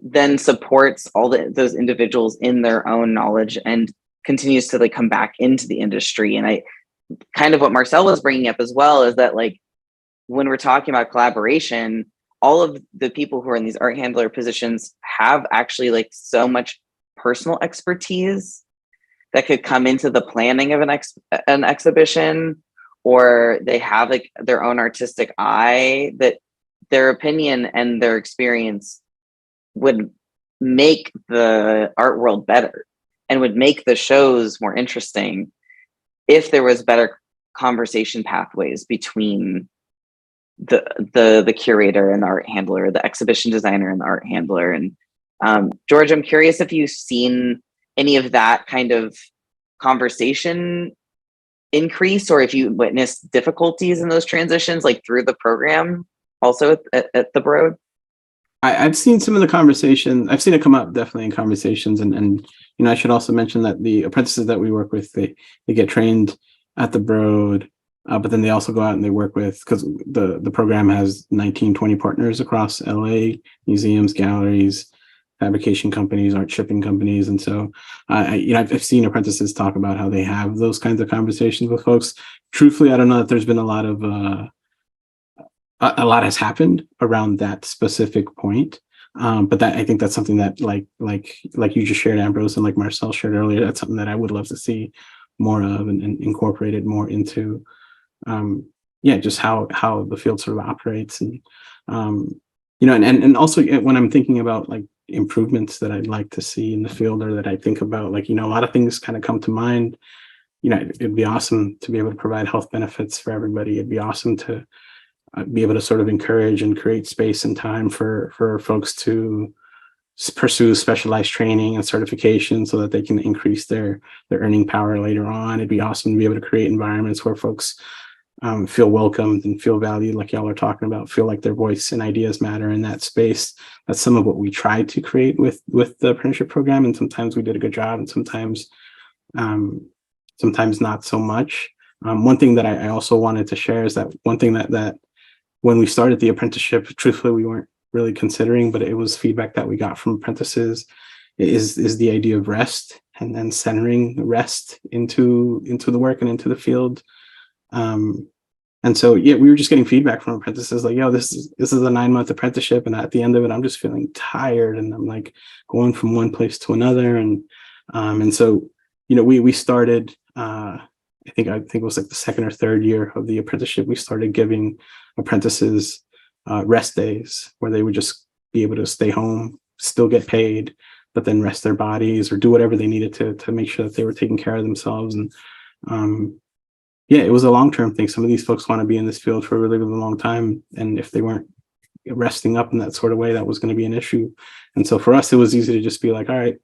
then supports all those individuals in their own knowledge and continues to like come back into the industry. And I kind of what Marcel was bringing up as well is that like when we're talking about collaboration, all of the people who are in these art handler positions have actually like so much personal expertise that could come into the planning of an exhibition, or they have like their own artistic eye, that their opinion and their experience would make the art world better and would make the shows more interesting if there was better conversation pathways between the curator and the art handler, the exhibition designer and the art handler. And George, I'm curious if you've seen any of that kind of conversation increase, or if you witnessed difficulties in those transitions, like through the program also at the Broad. I've seen some of the conversation. I've seen it come up definitely in conversations, and I should also mention that the apprentices that we work with, they get trained at the Broad, but then they also go out and they work with, because the program has 19-20 partners across LA, museums, galleries, fabrication companies, art shipping companies, and so I've seen apprentices talk about how they have those kinds of conversations with folks. Truthfully, I don't know that there's been a lot has happened around that specific point. But that, I think that's something that like you just shared, Ambrose, and like Marcel shared earlier, that's something that I would love to see more of and incorporated more into, just how the field sort of operates. And, and also when I'm thinking about like improvements that I'd like to see in the field, or that I think about, like, a lot of things kind of come to mind. It'd be awesome to be able to provide health benefits for everybody. It'd be awesome to be able to sort of encourage and create space and time for folks to pursue specialized training and certification so that they can increase their earning power later on. It'd be awesome to be able to create environments where folks feel welcomed and feel valued, like y'all are talking about, feel like their voice and ideas matter in that space. That's some of what we tried to create with the apprenticeship program, and sometimes we did a good job, and sometimes not so much. One thing that I also wanted to share is that one thing that when we started the apprenticeship, truthfully, we weren't really considering, but it was feedback that we got from apprentices, is the idea of rest, and then centering rest into the work and into the field. And so, we were just getting feedback from apprentices like, this is a 9-month apprenticeship, and at the end of it, I'm just feeling tired, and I'm like going from one place to another. And so, we started, I think it was like the second or third year of the apprenticeship, we started giving apprentices rest days where they would just be able to stay home, still get paid, but then rest their bodies or do whatever they needed to make sure that they were taking care of themselves. And it was a long-term thing. Some of these folks want to be in this field for a really, really long time, and if they weren't resting up in that sort of way, that was going to be an issue. And so for us, it was easy to just be like, all right,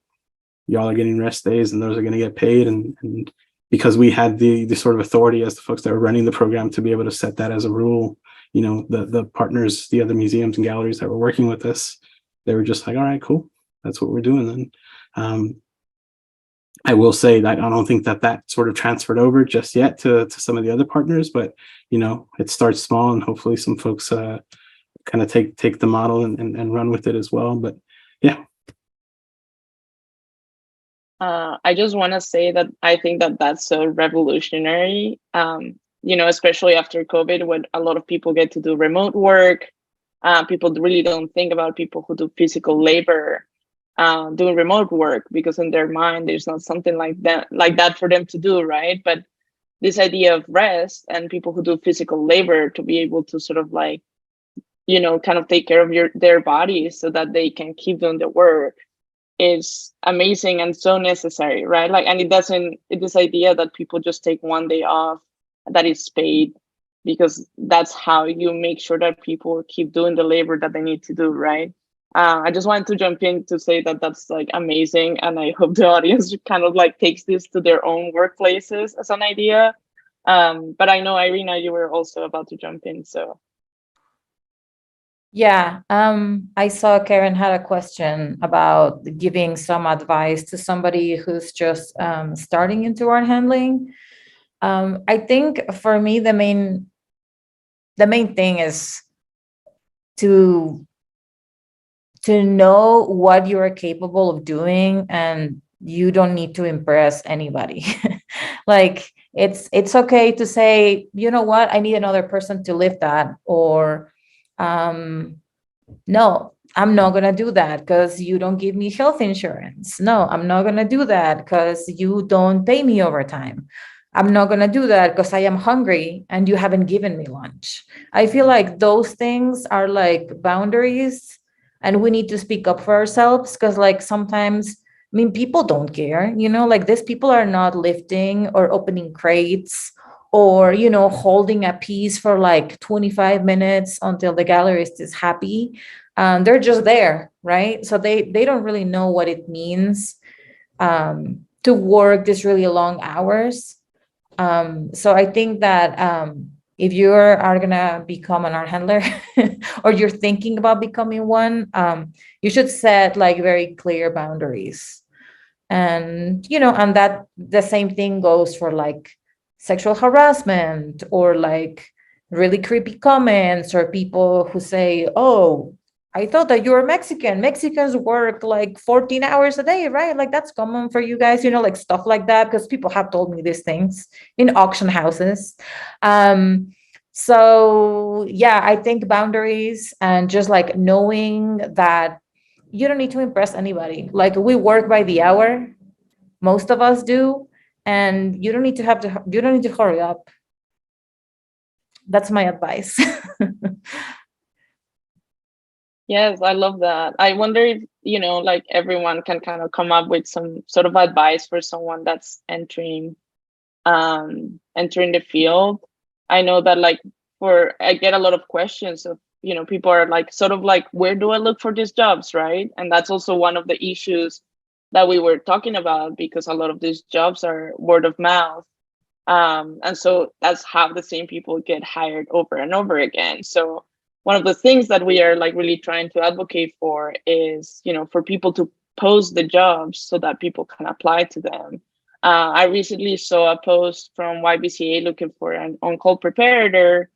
y'all are getting rest days and those are going to get paid. And because we had the sort of authority as the folks that were running the program to be able to set that as a rule, the partners, the other museums and galleries that were working with us, they were just like, all right, cool, that's what we're doing then. I will say that I don't think that sort of transferred over just yet to some of the other partners, but it starts small, and hopefully some folks kind of take the model and run with it as well. But yeah. I just want to say that I think that that's so revolutionary, especially after COVID, when a lot of people get to do remote work. People really don't think about people who do physical labor doing remote work, because in their mind, there's not something like that for them to do, right? But this idea of rest and people who do physical labor to be able to sort of like, kind of take care of their bodies so that they can keep doing the work is amazing and so necessary, right? Like, and this idea that people just take one day off that is paid, because that's how you make sure that people keep doing the labor that they need to do, right? I just wanted to jump in to say that that's like amazing, and I hope the audience kind of like takes this to their own workplaces as an idea. But I know, Irina, you were also about to jump in, so. Yeah, I saw Karen had a question about giving some advice to somebody who's just starting into art handling. I think for me, the main thing is to know what you are capable of doing and you don't need to impress anybody. Like it's okay to say, you know what, I need another person to lift that, or no, I'm not going to do that because you don't give me health insurance. No, I'm not going to do that because you don't pay me overtime. I'm not going to do that because I am hungry and you haven't given me lunch. I feel like those things are like boundaries, and we need to speak up for ourselves, because like sometimes, I mean, people don't care, like these people are not lifting or opening crates or, holding a piece for like 25 minutes until the gallerist is happy. They're just there, right? So they don't really know what it means to work these really long hours. So I think that if you are gonna become an art handler or you're thinking about becoming one, you should set like very clear boundaries. And and that the same thing goes for like sexual harassment, or like really creepy comments, or people who say, oh, I thought that you were Mexican. Mexicans work like 14 hours a day, right? Like that's common for you guys, like stuff like that, because people have told me these things in auction houses. So yeah, I think boundaries and just like knowing that you don't need to impress anybody. Like we work by the hour, most of us do, and you don't need to hurry up. That's my advice. Yes, I love that. I wonder if, like everyone can kind of come up with some sort of advice for someone that's entering the field. I know that like I get a lot of questions of, people are like sort of like, where do I look for these jobs, right? And that's also one of the issues that we were talking about, because a lot of these jobs are word of mouth. And so that's how the same people get hired over and over again. So one of the things that we are like really trying to advocate for is, for people to post the jobs so that people can apply to them. I recently saw a post from YBCA looking for an on-call preparator.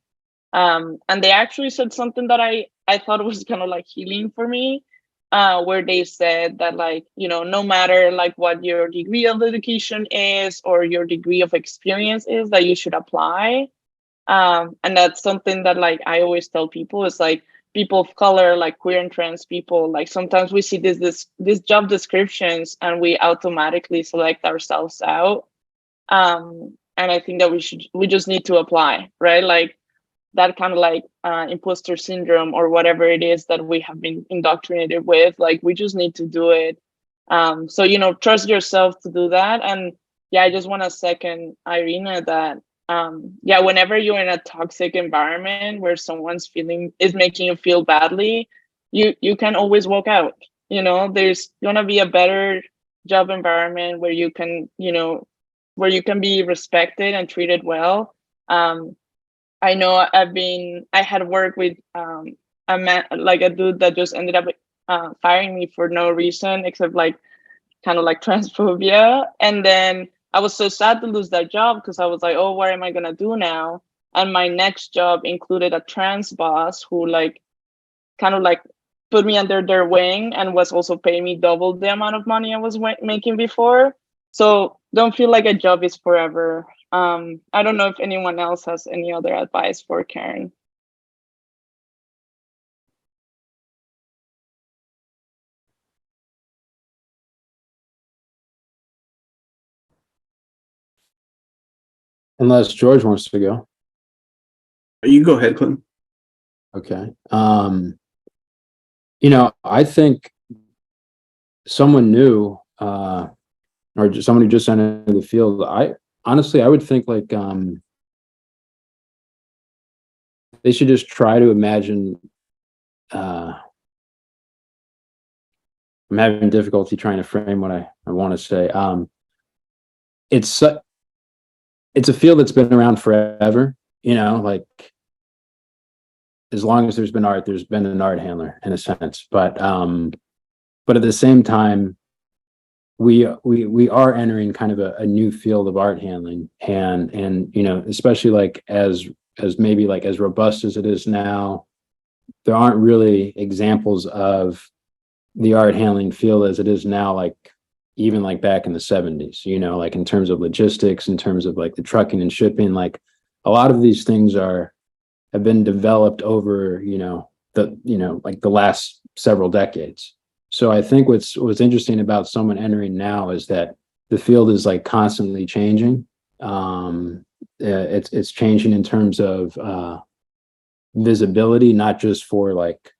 And they actually said something that I thought was kind of like healing for me, where they said that like, no matter like what your degree of education is or your degree of experience is, that you should apply. And that's something that like I always tell people is like, people of color, like queer and trans people, like sometimes we see these job descriptions and we automatically select ourselves out. And I think that we just need to apply, right? Like that kind of like imposter syndrome or whatever it is that we have been indoctrinated with, like we just need to do it. So trust yourself to do that. And yeah, I just want to second Irina that yeah, whenever you're in a toxic environment where someone's is making you feel badly, you can always walk out. There's gonna be a better job environment where you can be respected and treated well. I know I had worked with a man, like a dude that just ended up firing me for no reason except like kind of like transphobia. And then I was so sad to lose that job because I was like, oh, what am I gonna do now? And my next job included a trans boss who like kind of like put me under their wing and was also paying me double the amount of money I was making before. So don't feel like a job is forever. I don't know if anyone else has any other advice for Karen. Unless George wants to go. You go ahead, Clinton. Okay. I think someone new, or just someone who just entered the field, I would think like they should just try to imagine. I'm having difficulty trying to frame what I want to say. It's a field that's been around forever, like as long as there's been art, there's been an art handler in a sense. But at the same time, we are entering kind of a new field of art handling, and especially like as maybe like as robust as it is now, there aren't really examples of the art handling field as it is now, like even like back in the 70s, you know, like in terms of logistics, in terms of like the trucking and shipping, like a lot of these things have been developed over, like the last several decades. So I think what's interesting about someone entering now is that the field is like constantly changing. It's changing in terms of visibility, not just for like,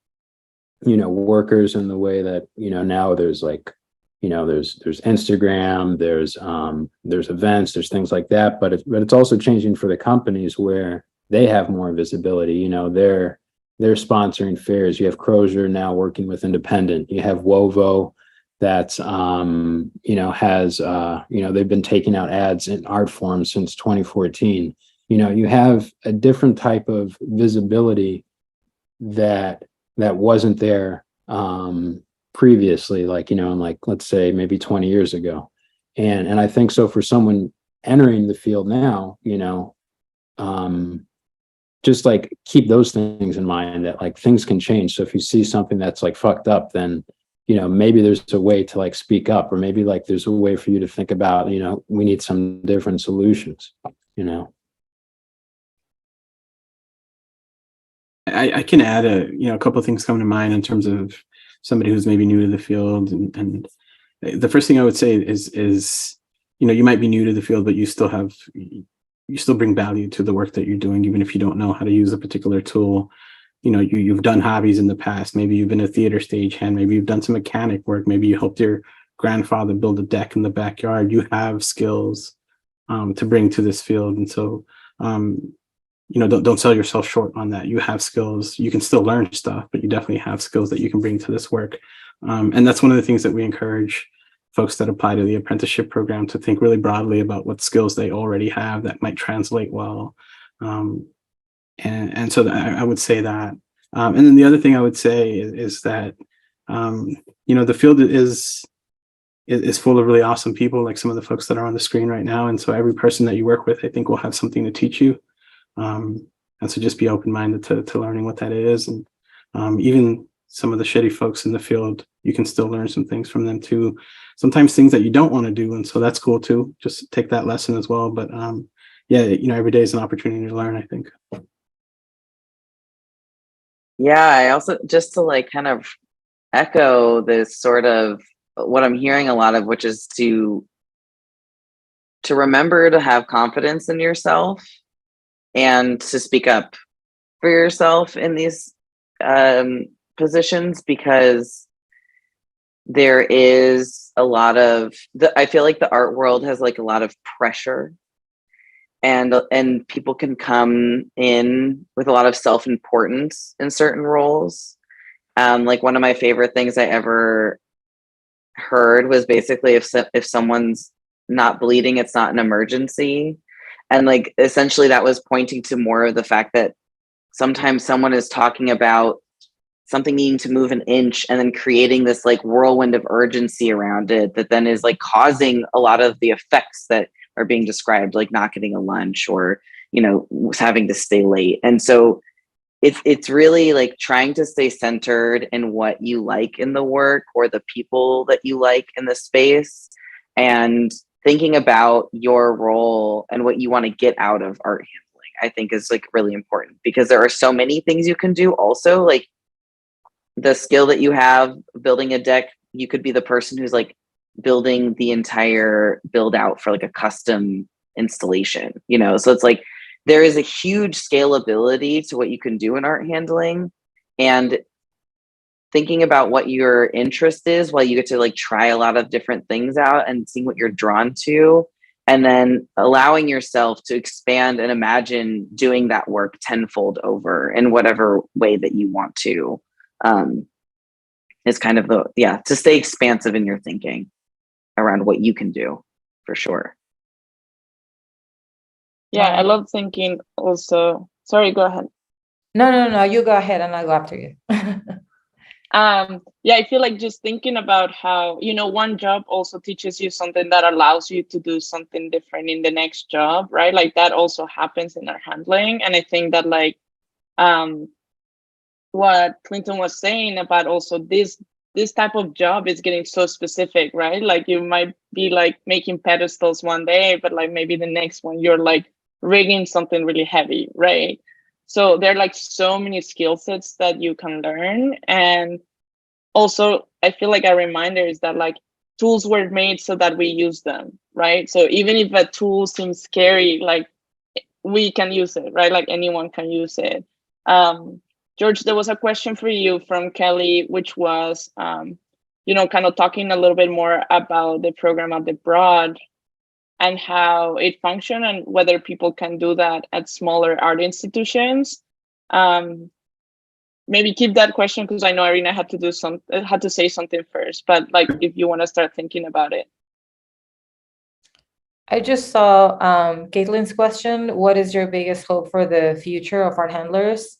workers in the way that, now there's like, there's Instagram, there's events, there's things like that, but it's also changing for the companies where they have more visibility. They're sponsoring fairs. You have Crozier now working with Independent. You have Wovo that's has they've been taking out ads in art forms since 2014. You have a different type of visibility that wasn't there previously, like, in like, let's say maybe 20 years ago. And I think so for someone entering the field now, just like keep those things in mind, that like things can change. So if you see something that's like fucked up, then, maybe there's a way to like speak up, or maybe like there's a way for you to think about, we need some different solutions, I can add a couple of things come to mind in terms of somebody who's maybe new to the field, and the first thing I would say is you might be new to the field, but you still bring value to the work that you're doing, even if you don't know how to use a particular tool. You've done hobbies in the past. Maybe you've been a theater stagehand. Maybe you've done some mechanic work. Maybe you helped your grandfather build a deck in the backyard. You have skills to bring to this field, and so don't sell yourself short on that. You have skills. You can still learn stuff, but you definitely have skills that you can bring to this work. And that's one of the things that we encourage folks that apply to the apprenticeship program to think really broadly about what skills they already have that might translate well. And so I would say that. And then the other thing I would say is that, the field is full of really awesome people, like some of the folks that are on the screen right now. And so every person that you work with, I think, will have something to teach you. And so just be open-minded to learning what that is. And even some of the shitty folks in the field, you can still learn some things from them too. Sometimes things that you don't want to do. And so that's cool too. Just take that lesson as well. But every day is an opportunity to learn, I think. Yeah, I also, just to like kind of echo this sort of what I'm hearing a lot of, which is to remember to have confidence in yourself and to speak up for yourself in these positions, because there is a lot of I feel like the art world has like a lot of pressure, and people can come in with a lot of self-importance in certain roles. Like one of my favorite things I ever heard was basically, if someone's not bleeding, it's not an emergency. And like essentially that was pointing to more of the fact that sometimes someone is talking about something needing to move an inch and then creating this like whirlwind of urgency around it that then is like causing a lot of the effects that are being described, like not getting a lunch or, having to stay late. And so it's really like trying to stay centered in what you like in the work or the people that you like in the space, and thinking about your role and what you want to get out of art handling, I think is like really important, because there are so many things you can do. Also, like the skill that you have building a deck, you could be the person who's like building the entire build out for like a custom installation, so it's like there is a huge scalability to what you can do in art handling, and thinking about what your interest is while you get to like try a lot of different things out and seeing what you're drawn to, and then allowing yourself to expand and imagine doing that work tenfold over in whatever way that you want to, is kind of to stay expansive in your thinking around what you can do, for sure. Yeah, I love thinking also. Sorry, go ahead. No, you go ahead and I'll go after you. I feel like just thinking about how, one job also teaches you something that allows you to do something different in the next job, right? Like that also happens in our handling. And I think that like what Clinton was saying about also this this type of job is getting so specific, right? Like you might be like making pedestals one day, but like maybe the next one you're like rigging something really heavy, right? So there are like so many skill sets that you can learn. And also I feel like a reminder is that like tools were made so that we use them, right? So even if a tool seems scary, like we can use it, right? Like anyone can use it. George, there was a question for you from Kelly, which was, you know, kind of talking a little bit more about the program at the Broad and how it functions and whether people can do that at smaller art institutions. Maybe keep that question because I know Irina had to say something first, but like if you want to start thinking about it. I just saw Caitlin's question. What is your biggest hope for the future of art handlers?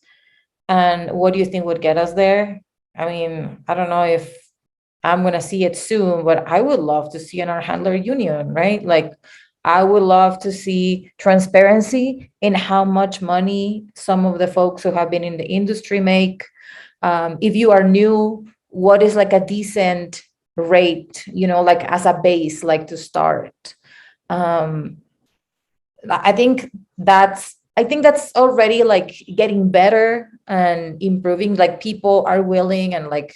And what do you think would get us there? I mean, I don't know if I'm going to see it soon, but I would love to see an art handler union, right? Like, I would love to see transparency in how much money some of the folks who have been in the industry make. If you are new, what is like a decent rate, you know, like as a base, like to start? I think that's already like getting better and improving. Like people are willing and like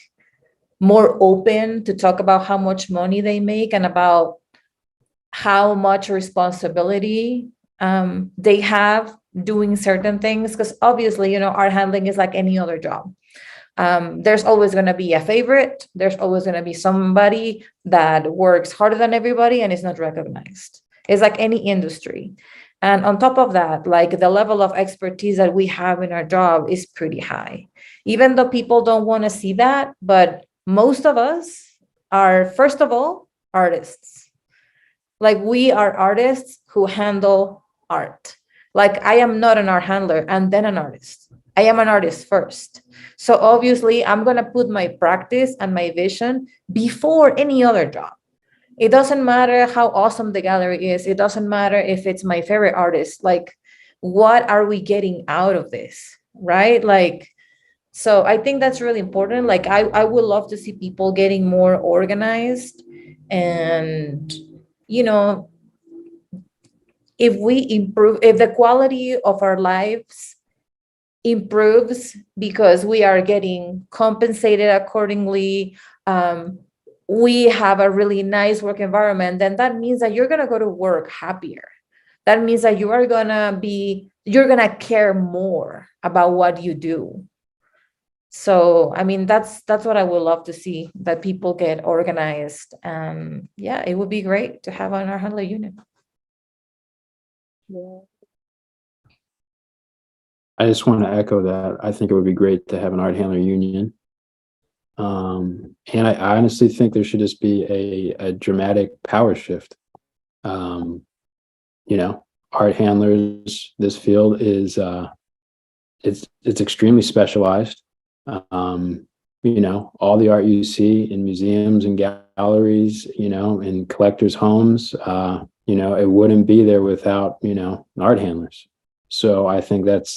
more open to talk about how much money they make and about how much responsibility they have doing certain things. Because obviously, you know, art handling is like any other job. There's always going to be a favorite. There's always going to be somebody that works harder than everybody and is not recognized. It's like any industry. And on top of that, like the level of expertise that we have in our job is pretty high, even though people don't want to see that. But most of us are, first of all, artists. Like we are artists who handle art. Like I am not an art handler and then an artist. I am an artist first. So obviously I'm going to put my practice and my vision before any other job. It doesn't matter how awesome the gallery is. It doesn't matter if it's my favorite artist. Like, what are we getting out of this, right? Like, so I think that's really important. Like, I would love to see people getting more organized. And, you know, if the quality of our lives improves because we are getting compensated accordingly, we have a really nice work environment, then that means that you're going to go to work happier. That means that you're going to care more about what you do. So, I mean, that's what I would love to see, that people get organized. Yeah, it would be great to have an art handler unit. Yeah. I just want to echo that. I think it would be great to have an art handler union. And I honestly think there should just be a dramatic power shift. You know, art handlers, this field is it's extremely specialized. You know, all the art you see in museums and galleries, you know, in collectors' homes, you know, it wouldn't be there without, you know, art handlers. So I think that's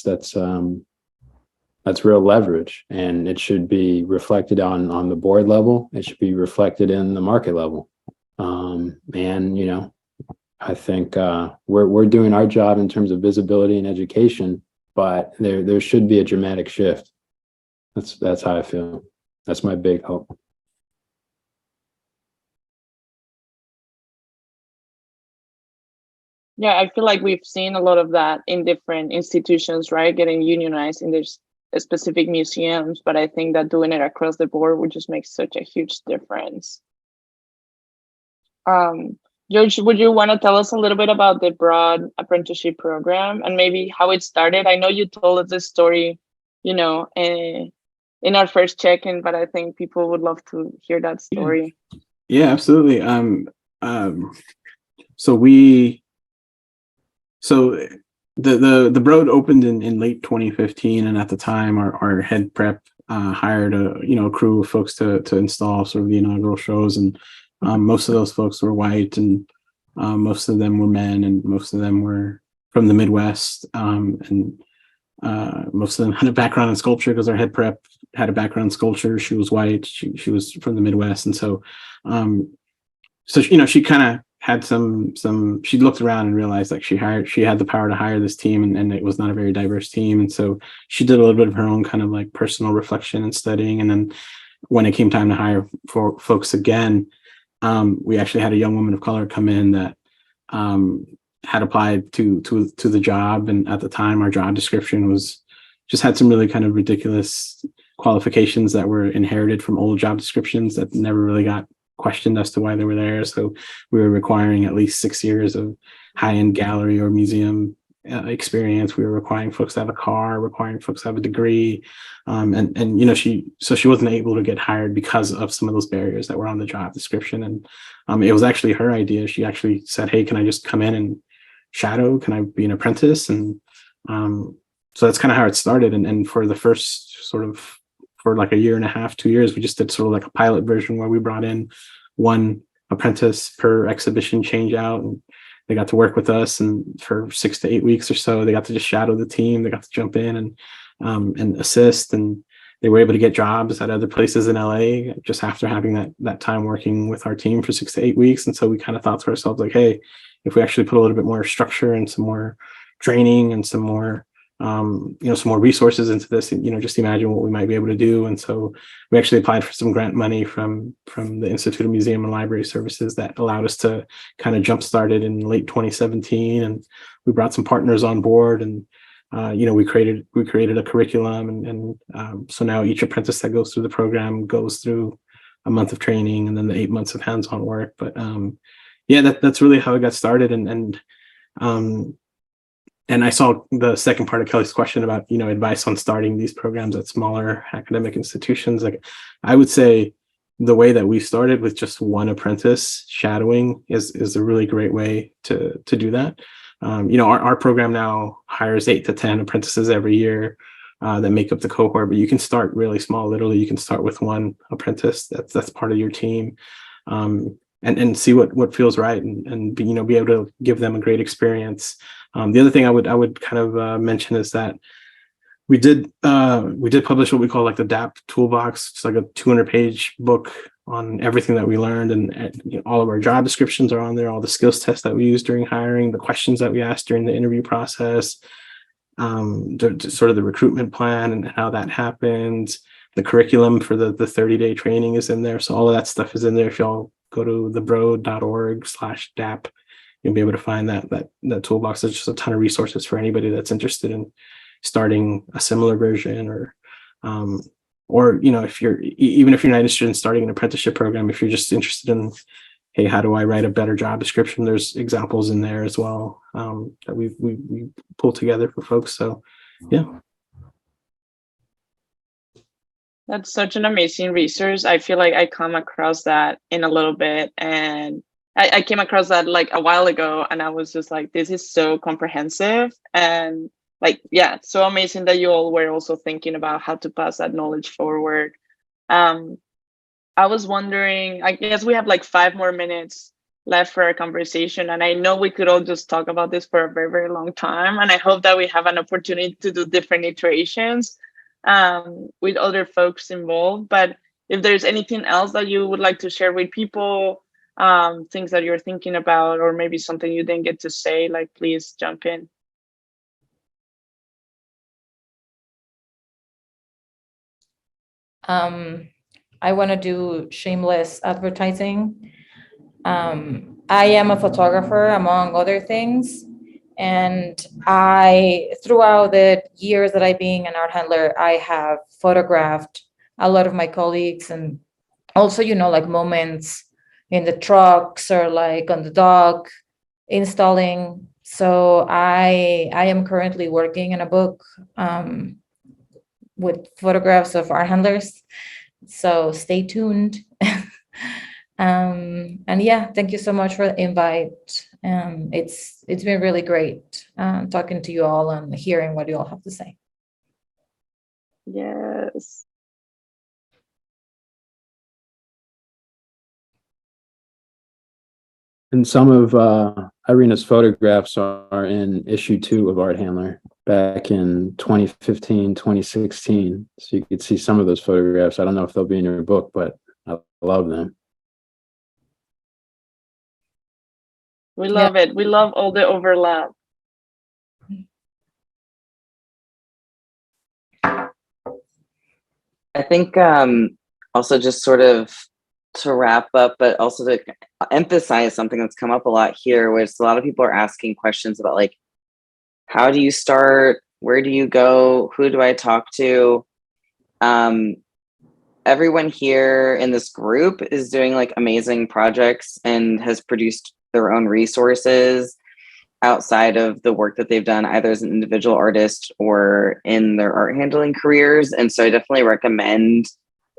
real leverage, and it should be reflected on the board level. It should be reflected in the market level. And, you know, I think we're doing our job in terms of visibility and education, but there should be a dramatic shift. That's how I feel. That's my big hope. Yeah, I feel like we've seen a lot of that in different institutions, right? Getting unionized in their specific museums, but I think that doing it across the board would just make such a huge difference. George, would you want to tell us a little bit about the Broad apprenticeship program and maybe how it started? I know you told us this story, you know, in our first check-in, but I think people would love to hear that story. Yeah, absolutely. So the Broad opened in late 2015, and at the time our head prep hired a crew of folks to install sort of the inaugural shows, and most of those folks were white, and most of them were men, and most of them were from the Midwest, and most of them had a background in sculpture because our head prep had a background in sculpture. She was white. She was from the Midwest, and so she kind of had some. She looked around and realized like she had the power to hire this team, and it was not a very diverse team, and so she did a little bit of her own kind of like personal reflection and studying, and then when it came time to hire for folks again, we actually had a young woman of color come in that had applied to the job, and at the time our job description just had some really kind of ridiculous qualifications that were inherited from old job descriptions that never really got questioned as to why they were there. So we were requiring at least 6 years of high-end gallery or museum experience. We were requiring folks to have a car, requiring folks to have a degree, and she wasn't able to get hired because of some of those barriers that were on the job description. And it was actually her idea. She actually said, "Hey, can I just come in and shadow? Can I be an apprentice?" And so that's kind of how it started. And for the first sort of, for like a year and a half, 2 years, we just did sort of like a pilot version where we brought in one apprentice per exhibition change out, and they got to work with us, and for 6 to 8 weeks or so, they got to just shadow the team. They got to jump in and assist, and they were able to get jobs at other places in LA just after having that time working with our team for 6 to 8 weeks. And so we kind of thought to ourselves like, hey, if we actually put a little bit more structure and some more training and some more some more resources into this, just imagine what we might be able to do. And so we actually applied for some grant money from the Institute of Museum and Library Services that allowed us to kind of jumpstart it in late 2017. And we brought some partners on board, and we created a curriculum, and so now each apprentice that goes through the program goes through a month of training and then the 8 months of hands-on work. But that's really how it got started. And I saw the second part of Kelly's question about, advice on starting these programs at smaller academic institutions. Like, I would say the way that we started with just one apprentice shadowing is a really great way to do that. Our program now hires 8 to 10 apprentices every year that make up the cohort, but you can start really small. Literally, you can start with one apprentice that's part of your team. And see what feels right, and be able to give them a great experience. The other thing I would kind of mention is that we did publish what we call like the DAP toolbox. It's like a 200-page book on everything that we learned, and all of our job descriptions are on there, all the skills tests that we used during hiring, the questions that we asked during the interview process, sort of the recruitment plan and how that happened. The curriculum for the 30-day training is in there. So all of that stuff is in there. If y'all go to thebroad.org/DAP, you'll be able to find that toolbox. There's just a ton of resources for anybody that's interested in starting a similar version, or if you're not interested in starting an apprenticeship program, if you're just interested in, hey, how do I write a better job description? There's examples in there as well that we pull together for folks. So yeah. That's such an amazing resource. I feel like I come across that in a little bit, and I came across that like a while ago, and I was just like, this is so comprehensive, and so amazing that you all were also thinking about how to pass that knowledge forward. I was wondering, I guess we have like 5 more minutes left for our conversation, and I know we could all just talk about this for a very, very long time, and I hope that we have an opportunity to do different iterations with other folks involved. But if there's anything else that you would like to share with people, things that you're thinking about, or maybe something you didn't get to say, please jump in. I want to do shameless advertising. I am a photographer, among other things. And throughout the years that I've been an art handler, I have photographed a lot of my colleagues, and also, moments in the trucks or on the dock installing. So I am currently working in a book with photographs of art handlers. So stay tuned. And thank you so much for the invite. It's been really great talking to you all and hearing what you all have to say. Yes. And some of Irina's photographs are in issue 2 of Art Handler. back in 2015, 2016. So you could see some of those photographs. I don't know if they'll be in your book, but I love them. We love it. We love all the overlap. I think also just sort of to wrap up, but also to emphasize something that's come up a lot here, which a lot of people are asking questions about, like, how do you start? Where do you go? Who do I talk to? Everyone here in this group is doing like amazing projects and has produced their own resources outside of the work that they've done, either as an individual artist or in their art handling careers. And so I definitely recommend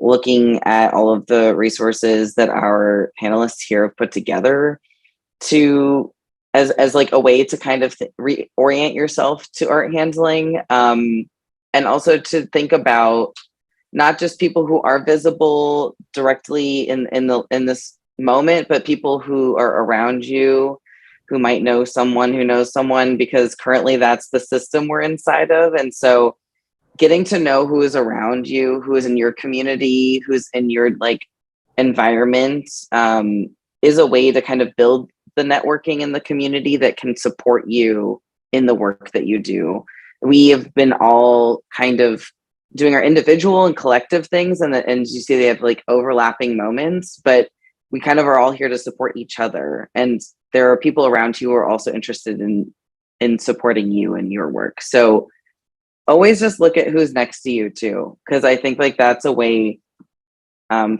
looking at all of the resources that our panelists here have put together to as like a way to kind of reorient yourself to art handling, and also to think about not just people who are visible directly in this moment, but people who are around you, who might know someone who knows someone, because currently that's the system we're inside of. And so getting to know who is around you, who is in your community, who's in your like environment, is a way to kind of build the networking in the community that can support you in the work that you do. We have been all kind of doing our individual and collective things, and you see they have like overlapping moments, but we kind of are all here to support each other. And there are people around you who are also interested in supporting you and your work. So always just look at who's next to you too, because I think like that's a way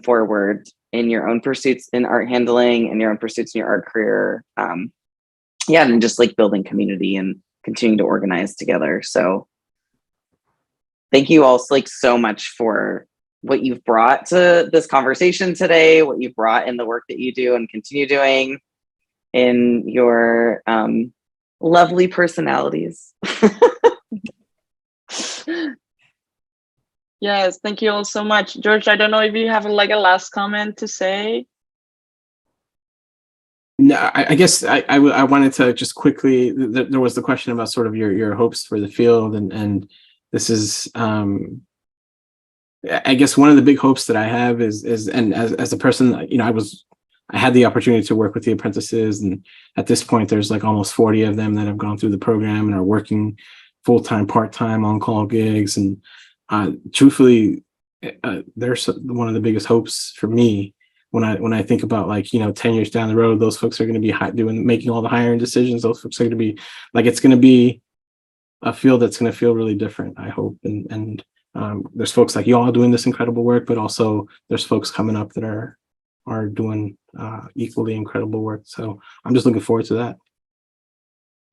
forward in your own pursuits in art handling and your own pursuits in your art career. And just like building community and continuing to organize together. So thank you all like so much for what you've brought to this conversation today, what you've brought in the work that you do and continue doing in your lovely personalities. Yes, thank you all so much. George, I don't know if you have like a last comment to say. No, I guess I wanted to just quickly, there was the question about sort of your hopes for the field, and this is I guess one of the big hopes that I have is and as a person, you know, I had the opportunity to work with the apprentices, and at this point there's like almost 40 of them that have gone through the program and are working full-time, part-time, on-call gigs. And truthfully, there's one of the biggest hopes for me when I think about, like, you know, 10 years down the road, those folks are going to be making all the hiring decisions. Those folks are going to be like, it's going to be a field that's going to feel really different, I hope. And there's folks like y'all doing this incredible work, but also there's folks coming up that are doing equally incredible work. So I'm just looking forward to that.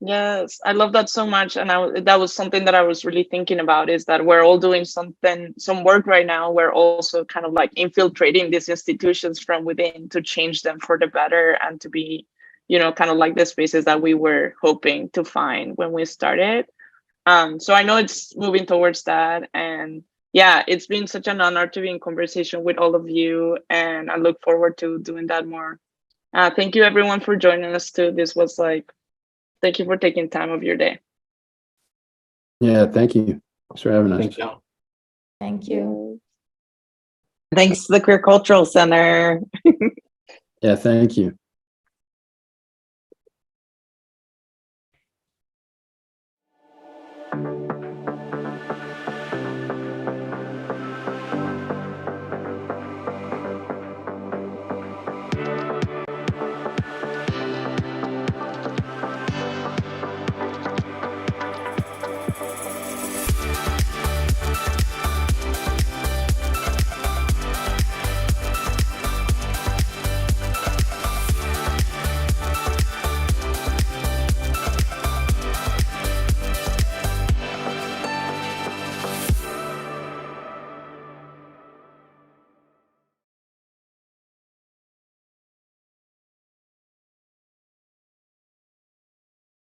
Yes, I love that so much. And that was something that I was really thinking about, is that we're all doing some work right now. We're also kind of like infiltrating these institutions from within to change them for the better and to be, you know, kind of like the spaces that we were hoping to find when we started. So I know it's moving towards that. And yeah, it's been such an honor to be in conversation with all of you. And I look forward to doing that more. Thank you everyone for joining us too. This was like, thank you for taking time of your day. Yeah, thank you. Thanks for having us. Thank you. Thank you. Thanks to the Queer Cultural Center. Yeah, thank you.